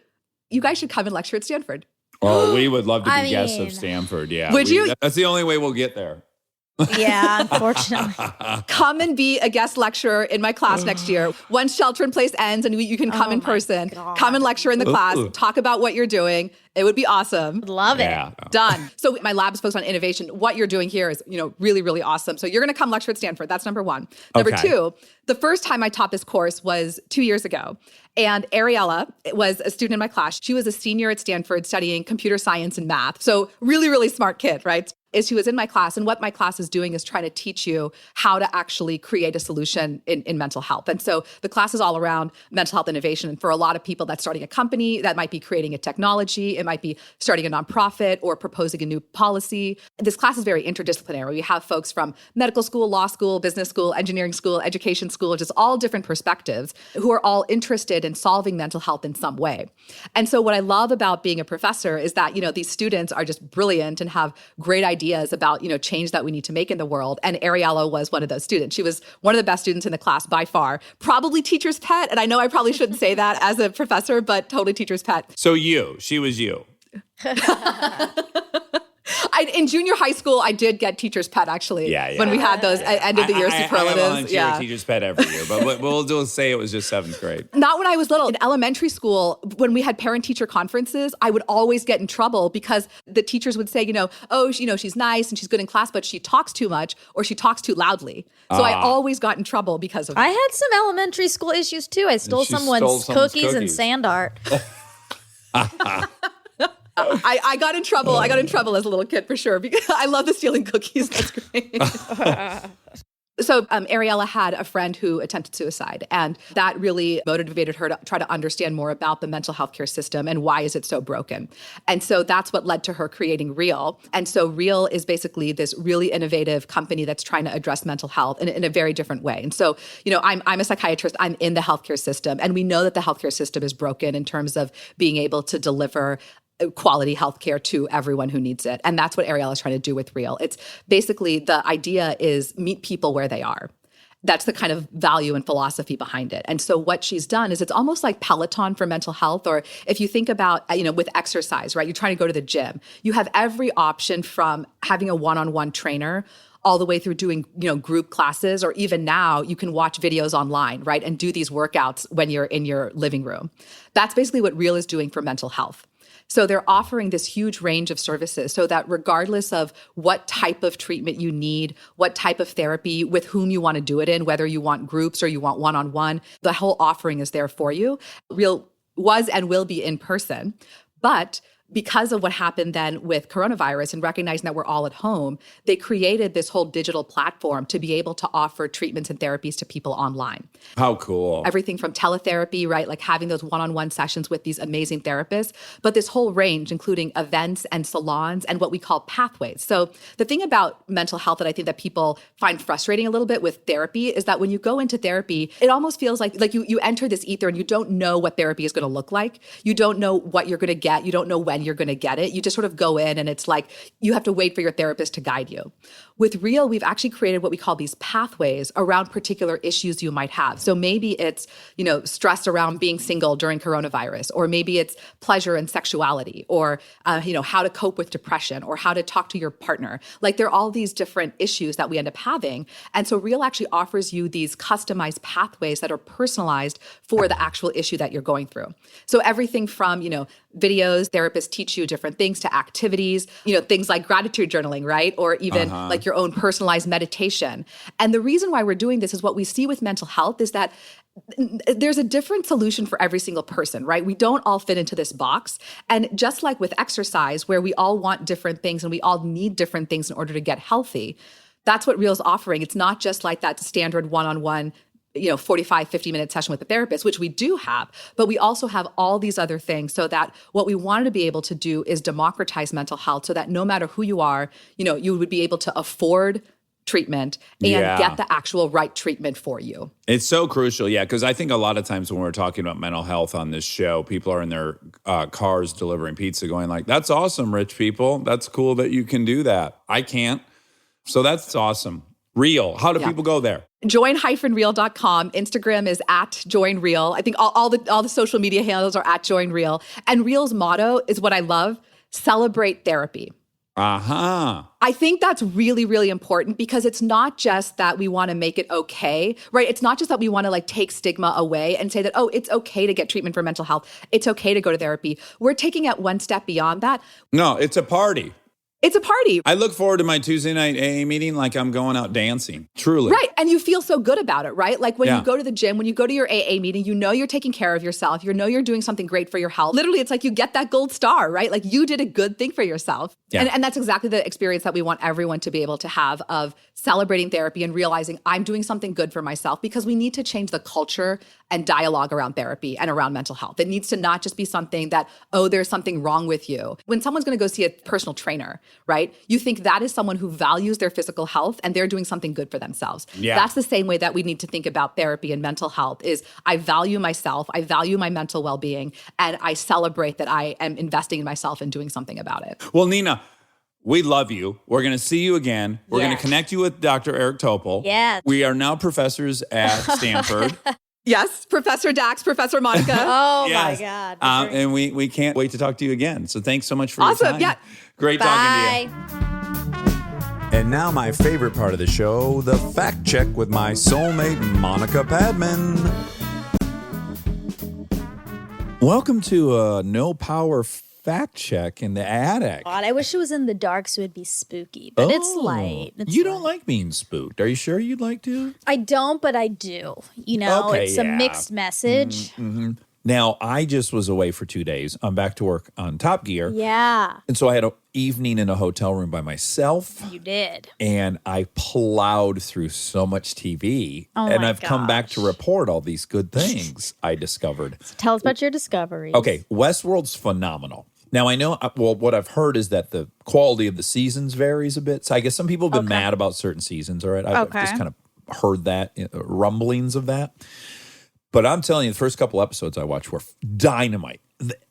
you guys should come and lecture at Stanford.
Oh, we would love to be guests of Stanford. Yeah.
Would you?
That's the only way we'll get there.
Yeah, unfortunately.
Come and be a guest lecturer in my class next year. Once shelter in place ends and you can come in person, come and lecture in the class, talk about what you're doing. It would be awesome.
Love it.
Yeah.
Done. So my lab is focused on innovation. What you're doing here is, really, really awesome. So you're going to come lecture at Stanford. That's number 1. Number 2, the first time I taught this course was 2 years ago. And Ariella was a student in my class. She was a senior at Stanford studying computer science and math. So really, really smart kid, right? She was in my class. And what my class is doing is trying to teach you how to actually create a solution in mental health. And so the class is all around mental health innovation. And for a lot of people, that's starting a company, that might be creating a technology, it might be starting a nonprofit or proposing a new policy. This class is very interdisciplinary. We have folks from medical school, law school, business school, engineering school, education school, just all different perspectives who are all interested in solving mental health in some way. And so what I love about being a professor is that, these students are just brilliant and have great ideas ideas about, change that we need to make in the world. And Ariella was one of those students. She was one of the best students in the class by far, probably teacher's pet. And I know I probably shouldn't say that as a professor, but totally teacher's pet.
So she was you.
In junior high school, I did get teacher's pet, actually.
Yeah.
When we had those end of the year superlatives.
I volunteer teacher's pet every year, but we'll say it was just 7th grade.
Not when I was little. In elementary school, when we had parent-teacher conferences, I would always get in trouble because the teachers would say, she's nice and she's good in class, but she talks too much or she talks too loudly. So I always got in trouble because of that.
I had some elementary school issues too. I stole someone's cookies and sand art.
I got in trouble. I got in trouble as a little kid for sure because I love the stealing cookies. That's great. So Ariella had a friend who attempted suicide, and that really motivated her to try to understand more about the mental health care system and why is it so broken. And so that's what led to her creating Real. And so Real is basically this really innovative company that's trying to address mental health in a very different way. And so, I'm a psychiatrist. I'm in the healthcare system, and we know that the healthcare system is broken in terms of being able to deliver quality healthcare to everyone who needs it. And that's what Ariella is trying to do with Real. It's basically the idea is meet people where they are. That's the kind of value and philosophy behind it. And so what she's done is it's almost like Peloton for mental health, or if you think about, with exercise, right? You're trying to go to the gym. You have every option from having a one-on-one trainer all the way through doing, group classes, or even now you can watch videos online, right? And do these workouts when you're in your living room. That's basically what Real is doing for mental health. So they're offering this huge range of services so that regardless of what type of treatment you need, what type of therapy, with whom you want to do it in, whether you want groups or you want one-on-one, the whole offering is there for you. Real was and will be in person, but because of what happened then with coronavirus and recognizing that we're all at home, they created this whole digital platform to be able to offer treatments and therapies to people online.
How cool.
Everything from teletherapy, right? Like having those one-on-one sessions with these amazing therapists, but this whole range, including events and salons and what we call pathways. So the thing about mental health that I think that people find frustrating a little bit with therapy is that when you go into therapy, it almost feels like you enter this ether and you don't know what therapy is going to look like. You don't know what you're going to get. You don't know when you're going to get it. You just sort of go in and it's like you have to wait for your therapist to guide you. With Real, we've actually created what we call these pathways around particular issues you might have. So maybe it's, stress around being single during coronavirus, or maybe it's pleasure and sexuality, or, how to cope with depression, or how to talk to your partner. Like there are all these different issues that we end up having. And so Real actually offers you these customized pathways that are personalized for the actual issue that you're going through. So everything from, videos, therapists teach you different things, to activities, things like gratitude journaling, right? Or even like your own personalized meditation. And the reason why we're doing this is what we see with mental health is that there's a different solution for every single person, right? We don't all fit into this box. And just like with exercise, where we all want different things and we all need different things in order to get healthy, that's what Real's offering. It's not just like that standard one-on-one 45, 50-minute session with a therapist, which we do have, but we also have all these other things so that what we wanted to be able to do is democratize mental health so that no matter who you are, you would be able to afford treatment and get the actual right treatment for you.
It's so crucial, because I think a lot of times when we're talking about mental health on this show, people are in their cars delivering pizza going like, that's awesome, rich people. That's cool that you can do that. I can't. So that's awesome. Real. How do people go there?
Join-real.com. Instagram is @joinreal. I think all the social media handles are @joinreal. And Real's motto is what I love: celebrate therapy.
I
think that's really, really important because it's not just that we want to make it okay, right? It's not just that we want to take stigma away and say that, it's okay to get treatment for mental health. It's okay to go to therapy. We're taking it one step beyond that.
No, it's a party.
It's a party.
I look forward to my Tuesday night AA meeting like I'm going out dancing. Truly.
Right. And you feel so good about it, right? Like when you go to the gym, when you go to your AA meeting, you're taking care of yourself. You're doing something great for your health. Literally, it's like you get that gold star, right? Like you did a good thing for yourself. Yeah. And that's exactly the experience that we want everyone to be able to have of celebrating therapy and realizing I'm doing something good for myself, because we need to change the culture and dialogue around therapy and around mental health. It needs to not just be something that, there's something wrong with you. When someone's going to go see a personal trainer, right? You think that is someone who values their physical health and they're doing something good for themselves. Yeah. That's the same way that we need to think about therapy and mental health is I value myself, I value my mental well-being, and I celebrate that I am investing in myself and doing something about it.
Well, Nina, we love you. We're going to see you again. We're going to connect you with Dr. Eric Topol.
Yes.
We are now professors at Stanford.
Yes, Professor Dax, Professor Monica.
Oh
Yes.
my God.
And we can't wait to talk to you again. So thanks so much for your time.
Yeah.
Great talking to you.
And now my favorite part of the show, the fact check with my soulmate, Monica Padman. Welcome to a no power fact check in the attic.
God, I wish it was in the dark so it'd be spooky, but it's light. It's
You don't like being spooked. Are you sure you'd like to?
I don't, but I do. You know,
Okay,
it's a mixed message.
Now, I just was away for 2 days. I'm back to work on Top Gear.
Yeah,
And so I had an evening in a hotel room by myself.
you did.
And I plowed through so much TV.
Oh
and
my
I've come back to
gosh.
report all these good things I discovered.
Tell us about your discoveries.
Okay, Westworld's phenomenal. Now, I know, well, what I've heard is that the quality of the seasons varies a bit. So I guess some people have been mad about certain seasons, all right? I've just kind of heard that, rumblings of that. But I'm telling you, the first couple episodes I watched were dynamite.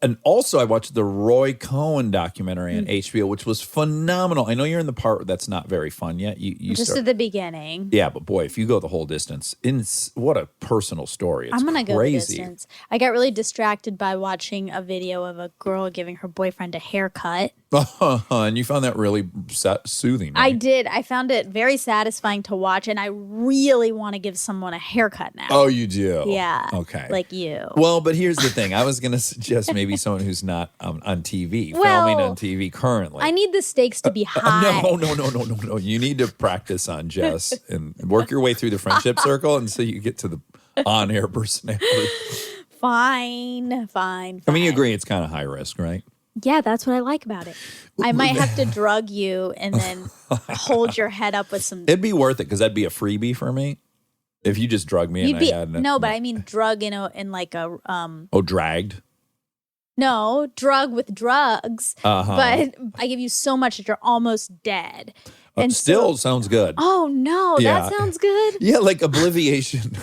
And also, I watched the Roy Cohen documentary on HBO, which was phenomenal. I know you're in the part that's not very fun yet. You
Just
start,
at the beginning.
yeah, but boy, if you go the whole distance, what a personal story. It's
I'm going to go the
crazy.
distance. I got really distracted by watching a video of a girl giving her boyfriend a haircut.
And you found that really soothing.
I
Right?
did. I found it very satisfying to watch, and I really want to give someone a haircut now.
Oh, you do?
Yeah.
Okay.
Like you.
Well, but here's the thing. I was going to suggest maybe someone who's not on TV,
Well,
filming on TV currently.
I need the stakes to be high.
No. You need to practice on Jess and work your way through the friendship circle until you get to the on-air personality.
Fine.
I mean, you agree it's kind of high risk, right?
Yeah, that's what I like about it. I might have to drug you and then hold your head up with some.
It'd be worth it because that'd be a freebie for me. If you just drug me
You'd
and
be
I had
no, but I mean drug in like a
dragged.
No, drug with drugs.
Uh-huh.
But I give you so much that you're almost dead. And
Still
so,
sounds good.
oh no,
Yeah.
that sounds good.
Yeah, like obliviation.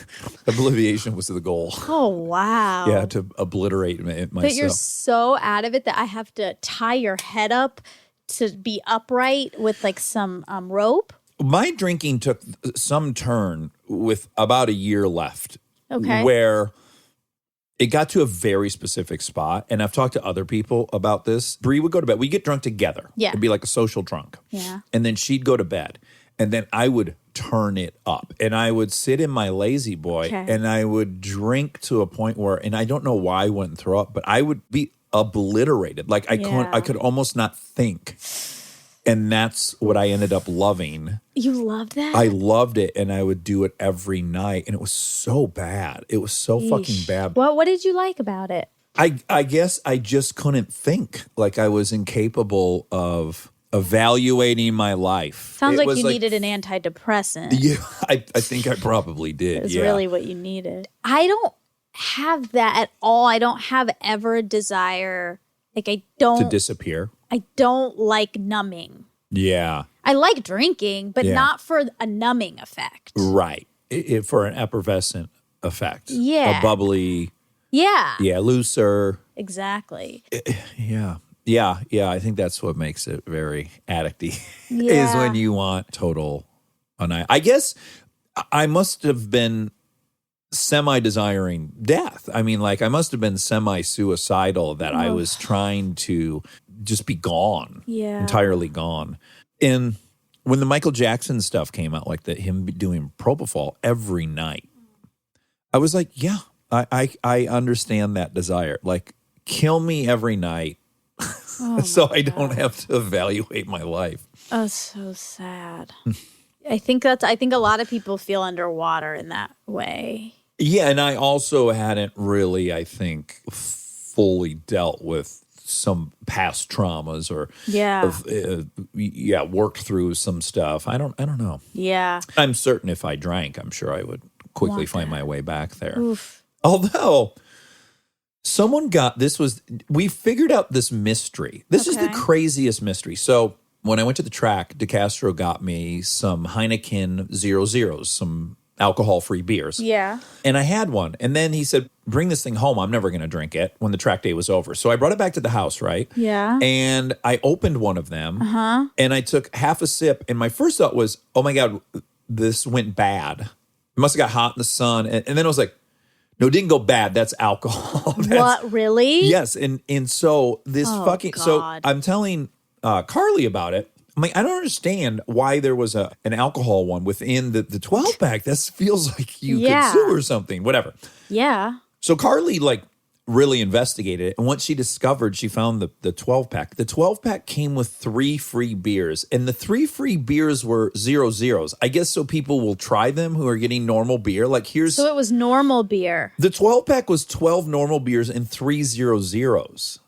Obliviation was the goal.
Oh wow.
Yeah, to obliterate myself.
But you're so out of it that I have to tie your head up to be upright with like some rope.
My drinking took some turn with about a year left.
Okay.
Where it got to a very specific spot. And I've talked to other people about this. Bree would go to bed. We get drunk together.
Yeah.
It'd be like a social drunk.
Yeah.
And then she'd go to bed. And then I would turn it up. And I would sit in my lazy boy and I would drink to a point where, and I don't know why I wouldn't throw up, but I would be obliterated. Like I could almost not think. And that's what I ended up loving.
You loved that?
I loved it, and I would do it every night, and it was so bad. It was so fucking bad.
What did you like about it?
I guess I just couldn't think. Like I was incapable of evaluating my life.
Sounds
It
like
was
you needed an antidepressant.
Yeah, I think I probably did.
It's
yeah.
really what you needed. I don't have that at all. I don't have ever a desire. Like
to
don't
disappear.
I don't like numbing.
Yeah.
I like drinking, but
Yeah.
not for a numbing effect.
Right. For an effervescent effect.
Yeah.
A bubbly.
Yeah.
Yeah. Looser.
Exactly.
Yeah. Yeah. I think that's what makes it very addicty is
Yeah.
when you want total. I guess I must have been semi-desiring death. I mean, like I must have been semi-suicidal that I was trying to just be gone.
Yeah.
Entirely gone. And when the Michael Jackson stuff came out, like him doing propofol every night, I was like, yeah, I understand that desire. Like, kill me every night so I don't have to evaluate my life.
Oh, so sad. I think a lot of people feel underwater in that way.
Yeah, and I also hadn't really, I think, fully dealt with some past traumas or worked through some stuff. I don't know.
Yeah.
I'm certain if I drank, I'm sure I would quickly find my way back there.
Oof.
Although we figured out this mystery. This is the craziest mystery. So when I went to the track, DeCastro got me some Heineken 00s, some alcohol-free beers.
Yeah.
And I had one. And then he said, bring this thing home. I'm never going to drink it when the track day was over. So I brought it back to the house, right?
Yeah.
And I opened one of them. And I took half a sip. And my first thought was, oh my God, this went bad. It must have got hot in the sun. And then I was like, no, it didn't go bad. That's alcohol.
What, really?
Yes. And so this
God.
so I'm telling Carly about it. I'm like, I don't understand why there was an alcohol one within the 12-pack. That feels like you could sue or something, whatever.
Yeah.
So Carly really investigated it. And once she discovered, she found the 12-pack. The 12-pack came with 3 free beers. And the 3 free beers were 0.0s. I guess so people will try them who are getting normal beer.
So it was normal beer.
The 12-pack was 12 normal beers and 3 0.0s.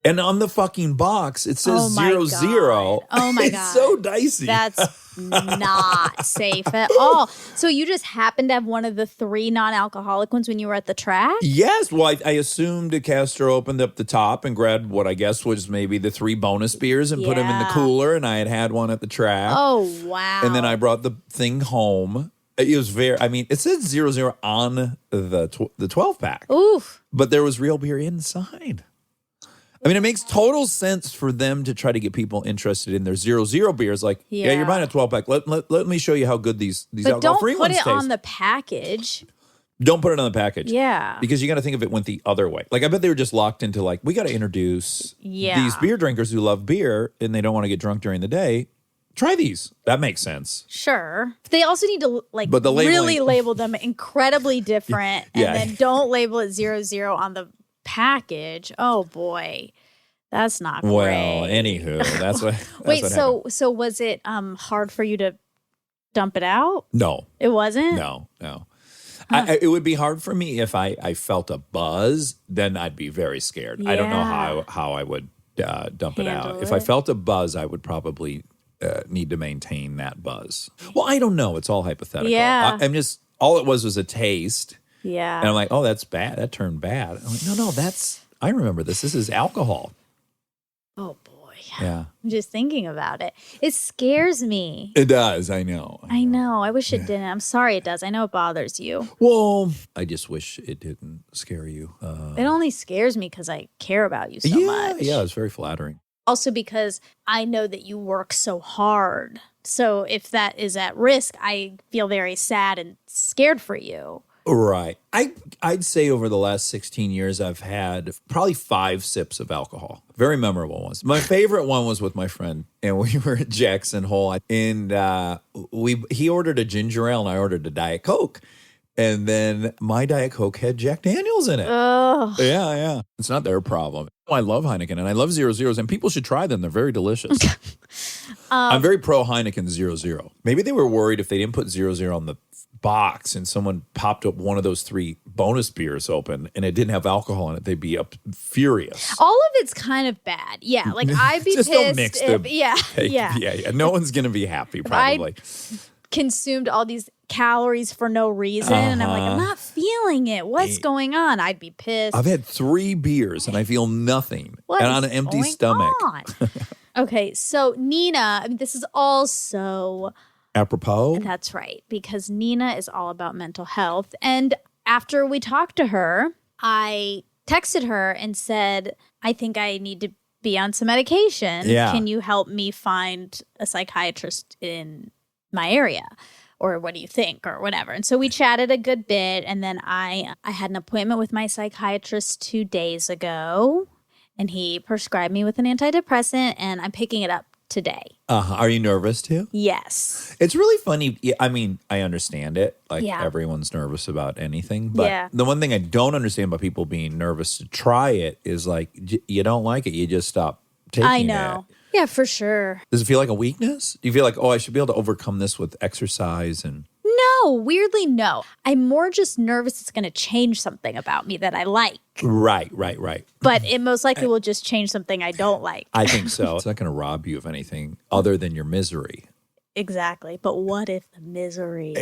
And on the fucking box, it says 0.0.
Oh my God.
It's so dicey.
That's not safe at all. So you just happened to have one of the 3 non-alcoholic ones when you were at the track?
Yes. Well, I assumed Castro opened up the top and grabbed what I guess was maybe the 3 bonus beers and put them in the cooler. And I had one at the track.
Oh, wow.
And then I brought the thing home. It was it said 0.0 on the 12-pack.
Oof.
But there was real beer inside. I mean, it makes total sense for them to try to get people interested in their 0.0 beers. Like, yeah, you're buying a 12-pack. Let me show you how good these alcohol-free ones taste.
But don't put it on the package.
Don't put it on the package.
Yeah.
Because you got to think of it went the other way. Like, I bet they were just locked into we got to introduce these beer drinkers who love beer and they don't want to get drunk during the day. Try these. That makes sense.
Sure. They also need to
but the
really label them incredibly different and then don't label it 0.0 on the package. Oh boy. That's not great.
Well, anywho, that's what
Wait,
what
so was it hard for you to dump it out?
No.
It wasn't?
No. It would be hard for me if I felt a buzz, then I'd be very scared. I don't know how I would dump it out. If I felt a buzz, I would probably need to maintain that buzz. Well, I don't know. It's all hypothetical.
Yeah.
I'm just, all it was a taste.
Yeah.
And I'm like, oh, that's bad. That turned bad. I'm like, no, I remember this. This is alcohol.
Oh, boy.
Yeah.
I'm just thinking about it. It scares me.
It does. I know.
I know. I wish it didn't. I'm sorry it does. I know it bothers you.
Well, I just wish it didn't scare you.
It only scares me because I care about you so much.
Yeah, it's very flattering.
Also because I know that you work so hard. So if that is at risk, I feel very sad and scared for you.
Right. I'd say over the last 16 years, I've had probably 5 sips of alcohol. Very memorable ones. My favorite one was with my friend, and we were at Jackson Hole, and he ordered a ginger ale, and I ordered a Diet Coke. And then my Diet Coke had Jack Daniels in it.
Oh.
Yeah. It's not their problem. I love Heineken, and I love 0.0s, and people should try them. They're very delicious. I'm very pro Heineken 0.0. Maybe they were worried if they didn't put 0.0 on the box and someone popped up one of those 3 bonus beers open and it didn't have alcohol in it, they'd be furious.
All of it's kind of bad. Yeah, like I'd be
just
pissed.
Don't mix them. Yeah. No one's gonna be happy probably.
Consumed all these calories for no reason and I'm like, I'm not feeling it. What's going on? I'd be pissed.
I've had 3 beers and I feel nothing.
What
and
is
on an empty
going
stomach.
on? Okay, so Nina, I mean, this is also
apropos.
That's right, because Nina is all about mental health. And after we talked to her, I texted her and said, I think I need to be on some medication.
Yeah.
Can you help me find a psychiatrist in my area? Or what do you think? Or whatever. And so we chatted a good bit. And then I had an appointment with my psychiatrist 2 days ago. And he prescribed me with an antidepressant. And I'm picking it up today.
Are you nervous too?
Yes.
It's really funny. I mean, I understand it. Everyone's nervous about anything. But the one thing I don't understand about people being nervous to try it is like, you don't like it. You just stop taking it.
I know. Yeah, for sure.
Does it feel like a weakness? Do you feel like, I should be able to overcome this with exercise and...
No, weirdly, no. I'm more just nervous it's going to change something about me that I like.
Right.
But it most likely will just change something I don't like.
I think so. It's not going to rob you of anything other than your misery.
Exactly. But what if the misery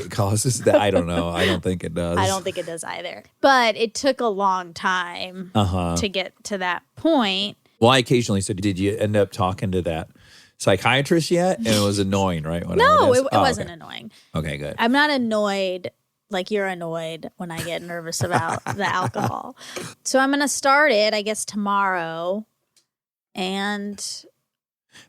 causes that? I don't know. I don't think it does.
I don't think it does either. But it took a long time to get to that point.
Well, I occasionally said, did you end up talking to that psychiatrist yet, and it was annoying, right?
No, it wasn't annoying.
Okay, good.
I'm not annoyed like you're annoyed when I get nervous about the alcohol. So I'm going to start it, I guess, tomorrow. And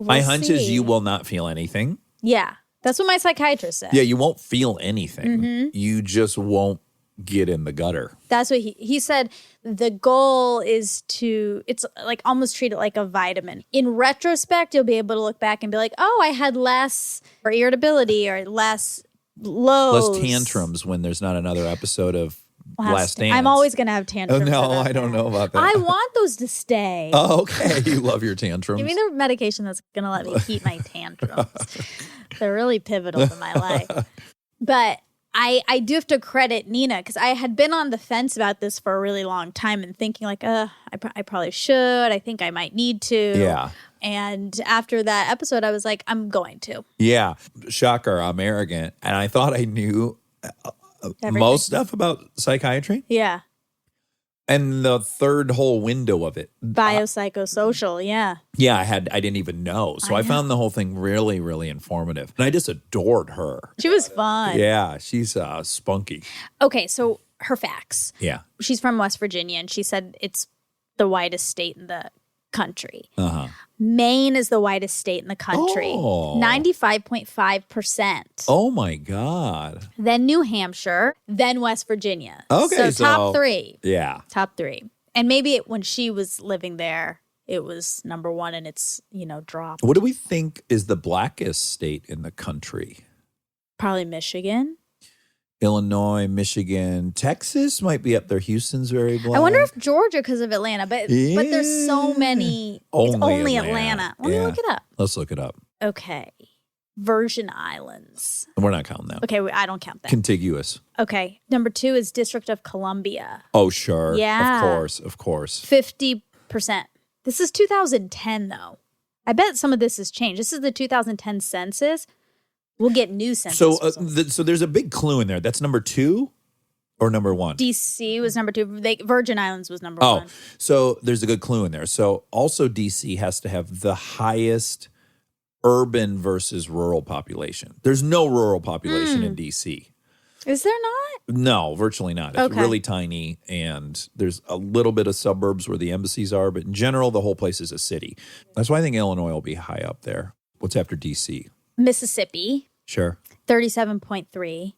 my hunch is
see.
you will not feel anything.
Yeah. That's what my psychiatrist said.
Yeah, you won't feel anything.
Mm-hmm.
You just won't get in the gutter.
That's what he said. The goal is it's like almost treat it like a vitamin. In retrospect, you'll be able to look back and be like, oh, I had less or irritability or less lows.
Less tantrums when there's not another episode of Last Dance.
I'm always going to have tantrums.
Oh, no, I don't know about that.
I want those to stay.
Oh, okay. You love your tantrums.
Give me the medication that's going to let me keep my tantrums. They're really pivotal to my life. But I do have to credit Nina because I had been on the fence about this for a really long time and thinking like, I probably should. I think I might need to.
Yeah.
And after that episode, I was like, I'm going to.
Yeah. Shocker. I'm arrogant. And I thought I knew
Everything.
most stuff about psychiatry.
Yeah.
And the third whole window of it.
Biopsychosocial. Yeah.
Yeah, I didn't even know. So I found the whole thing really, really informative. And I just adored her.
She was fun.
Yeah, she's spunky.
Okay, so her facts.
Yeah.
She's from West Virginia, and she said it's the whitest state in the country.
Uh-huh.
Maine is the whitest state in the country.
Oh.
95.5%.
Oh, my God.
Then New Hampshire, then West Virginia.
Okay,
so top three.
Yeah.
Top three. And maybe when she was living there, it was number one and it's, dropped.
What do we think is the blackest state in the country?
Probably Michigan.
Illinois, Michigan, Texas might be up there. Houston's very black.
I wonder if Georgia because of Atlanta, but there's so many. It's only Atlanta. Let me look it up.
Let's look it up.
Okay. Virgin Islands.
We're not counting that.
Okay, I don't count that.
Contiguous.
Okay. Number 2 is District of Columbia.
Oh, sure.
Yeah.
Of course.
50%. This is 2010, though. I bet some of this has changed. This is the 2010 census. We'll get new census.
So there's a big clue in there. That's number 2 or number 1?
DC was number 2. Virgin Islands was number 1.
Oh, so there's a good clue in there. So also DC has to have the highest urban versus rural population. There's no rural population in DC.
Is there not?
No, virtually not. It's really tiny, and there's a little bit of suburbs where the embassies are, but in general, the whole place is a city. That's why I think Illinois will be high up there. What's after DC?
Mississippi.
Sure.
37.3.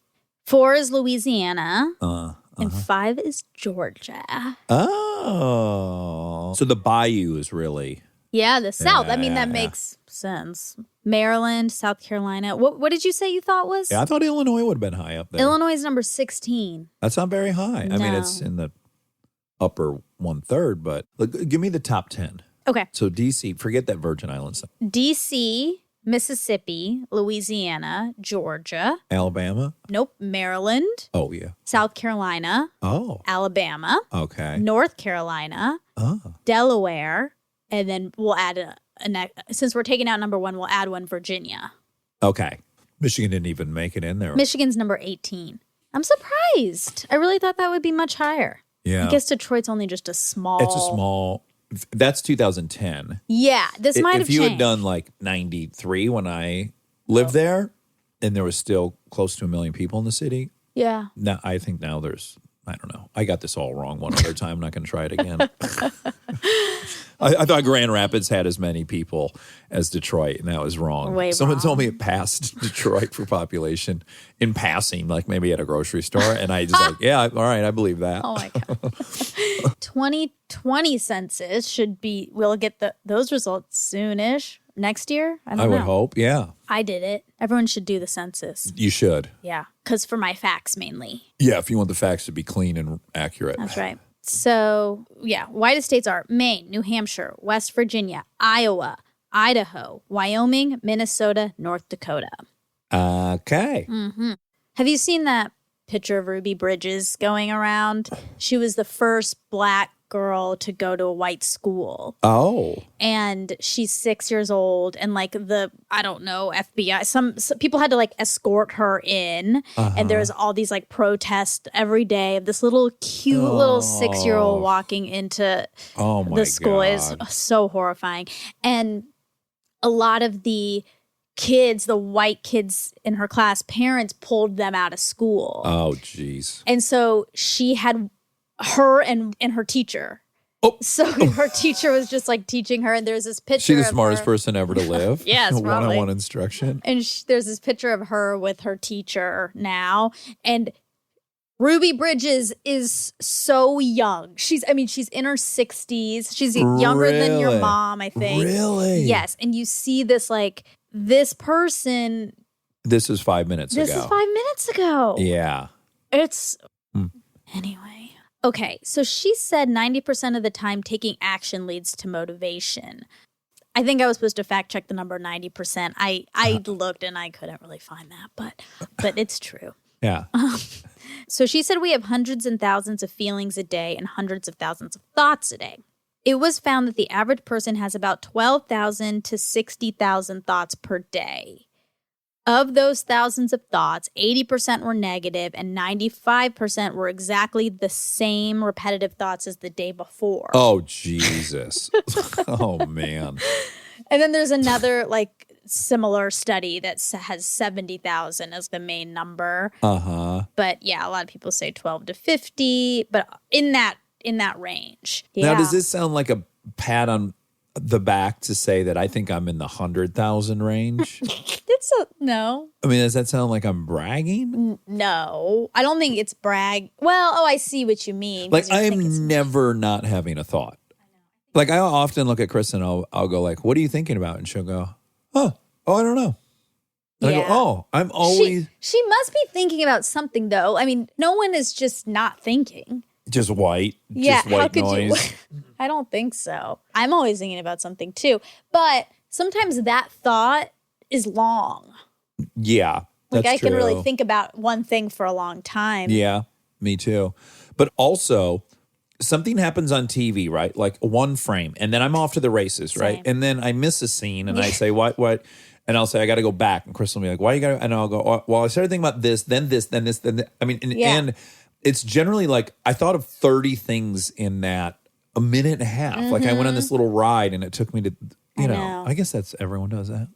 4 is Louisiana. And 5 is Georgia.
Oh. So the bayou is really...
Yeah, the South. I mean, that
Yeah.
makes sense. Maryland, South Carolina. What did you say you thought was?
Yeah, I thought Illinois would have been high up there.
Illinois is number 16.
That's not very high. I mean, it's in the upper 1/3, but look, give me the top 10.
Okay.
So DC, forget that Virgin Islands.
DC, Mississippi, Louisiana, Georgia.
Alabama?
Nope. Maryland.
Oh, yeah.
South Carolina.
Oh.
Alabama.
Okay.
North Carolina.
Oh.
Delaware. And then we'll add since we're taking out number 1, we'll add one Virginia.
Okay. Michigan didn't even make it in there.
Michigan's number 18. I'm surprised. I really thought that would be much higher.
Yeah.
I guess Detroit's only just a small.
It's a small. That's 2010.
Yeah, this might have
If you
changed.
had done like 93 when I lived there, and there was still close to 1 million people in the city.
Yeah.
Now I think now there's. I don't know. I got this all wrong one other time. I'm not going to try it again. I thought Grand Rapids had as many people as Detroit, and that was wrong. Someone told me it passed Detroit for population in passing, like maybe at a grocery store. And I just like, yeah, all right, I believe that.
Oh, my God. 2020 census we'll get those results soonish. Next year? I don't know.
I would hope, yeah.
I did it. Everyone should do the census.
You should.
Yeah, because for my facts mainly.
Yeah, if you want the facts to be clean and accurate.
That's right. So, yeah, whitest states are Maine, New Hampshire, West Virginia, Iowa, Idaho, Wyoming, Minnesota, North Dakota.
Okay.
Mm-hmm. Have you seen that picture of Ruby Bridges going around? She was the first Black girl to go to a white school.
Oh.
And she's 6 years old, and like I don't know, FBI, some people had to like escort her in. And there was all these like protests every day of this little cute little 6-year-old walking into the school. It's so horrifying. And a lot of the kids, the white kids in her class, parents pulled them out of school.
Oh, geez.
And so she had her and her teacher.
Oh.
So her teacher was just like teaching her, and there's this picture.
She's the
of
smartest
her.
person ever to live.
Yes, probably.
One-on-one instruction.
And there's this picture of her with her teacher now, and Ruby Bridges is so young. She's in her 60s. She's younger than your
Really?
mom, I think.
Really?
Yes. And you see this this person.
This is 5 minutes
This
ago.
is 5 minutes ago.
Yeah.
It's anyway. Okay, so she said 90% of the time taking action leads to motivation. I think I was supposed to fact check the number 90%. I looked and I couldn't really find that, but it's true.
Yeah.
So she said we have hundreds and thousands of feelings a day and hundreds of thousands of thoughts a day. It was found that the average person has about 12,000 to 60,000 thoughts per day. Of those thousands of thoughts, 80% were negative and 95% were exactly the same repetitive thoughts as the day before.
Oh, Jesus. Oh, man.
And then there's another similar study that has 70,000 as the main number.
Uh-huh.
But yeah, a lot of people say 12 to 50, but in that range. Yeah.
Now, does this sound like a pat on the back to say that I think I'm in the 100,000 range?
No.
I mean, does that sound like I'm bragging?
No. I don't think it's brag. Well, I see what you mean.
Like, I am never not having a thought. Like, I often look at Chris and I'll go like, what are you thinking about? And she'll go, oh, I don't know. And I go, oh, I'm always...
She must be thinking about something, though. I mean, no one is just not thinking.
Just white.
Yeah,
just white
how could
noise.
you? I don't think so. I'm always thinking about something, too. But sometimes that thought is long.
Yeah, that's
I can
true.
really think about one thing for a long time.
Yeah, me too. But also, something happens on TV, right? Like one frame, and then I'm off to the races, right?
Same.
And then I miss a scene, and I say, what? And I'll say, I got to go back. And Chris will be like, why you got to? And I'll go, oh, well, I started thinking about this, then this, then this, then this. I mean, and it's generally like, I thought of 30 things in that a minute and a half. Mm-hmm. Like I went on this little ride, and it took me to, you know, I guess everyone does that.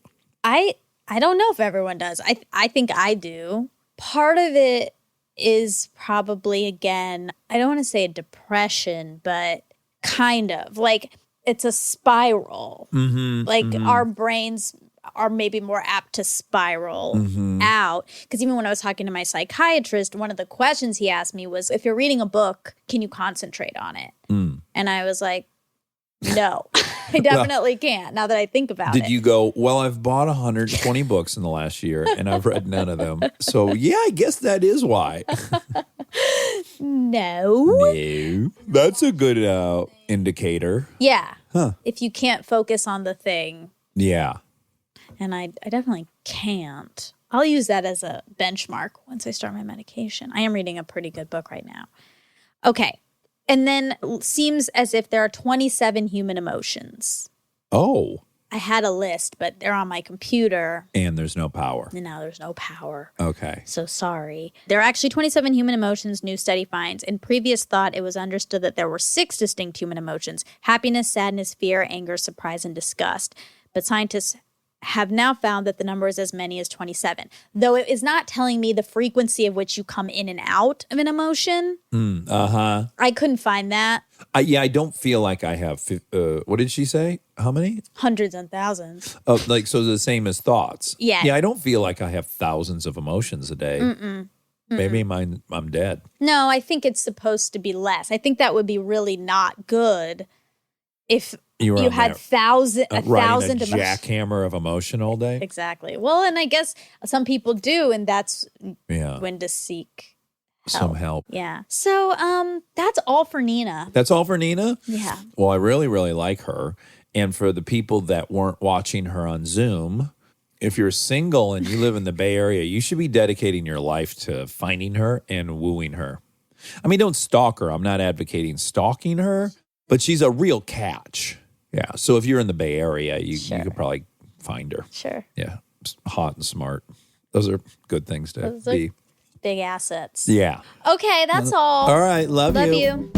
I don't know if everyone does. I think I do. Part of it is probably, again, I don't want to say a depression, but kind of like it's a spiral. Mm-hmm, our brains are maybe more apt to spiral out. Because even when I was talking to my psychiatrist, one of the questions he asked me was, if you're reading a book, can you concentrate on it? And I was like, no, I definitely can't now that I think about it.
Did you go, well, I've bought 120 books in the last year and I've read none of them. So, yeah, I guess that is why.
No.
That's a good indicator.
Yeah.
Huh.
If you can't focus on the thing.
Yeah.
And I definitely can't. I'll use that as a benchmark once I start my medication. I am reading a pretty good book right now. Okay. And then it seems as if there are 27 human emotions.
Oh.
I had a list, but they're on my computer.
And there's no power.
And now there's no power.
Okay.
So sorry. There are actually 27 human emotions, new study finds. In previous thought, it was understood that there were 6 distinct human emotions: happiness, sadness, fear, anger, surprise, and disgust. But scientists have now found that the number is as many as 27, though it is not telling me the frequency of which you come in and out of an emotion. I couldn't find that.
I don't feel like I have, what did she say? How many?
Hundreds and thousands.
Oh, so the same as thoughts.
Yeah.
Yeah, I don't feel like I have thousands of emotions a day. Maybe I'm dead.
No, I think it's supposed to be less. I think that would be really not good if you had a thousand
a jackhammer of emotion all day.
Exactly. Well, and I guess some people do, and that's when to seek
some help.
Yeah. So that's all for Nina.
That's all for Nina?
Yeah.
Well, I really, really like her. And for the people that weren't watching her on Zoom, if you're single and you live in the Bay Area, you should be dedicating your life to finding her and wooing her. I mean, don't stalk her. I'm not advocating stalking her, but she's a real catch. Yeah. So if you're in the Bay Area, you could probably find her.
Sure.
Yeah. Hot and smart. Those are good things to be.
Big assets.
Yeah.
Okay, that's all.
All right. Love you.
Love you.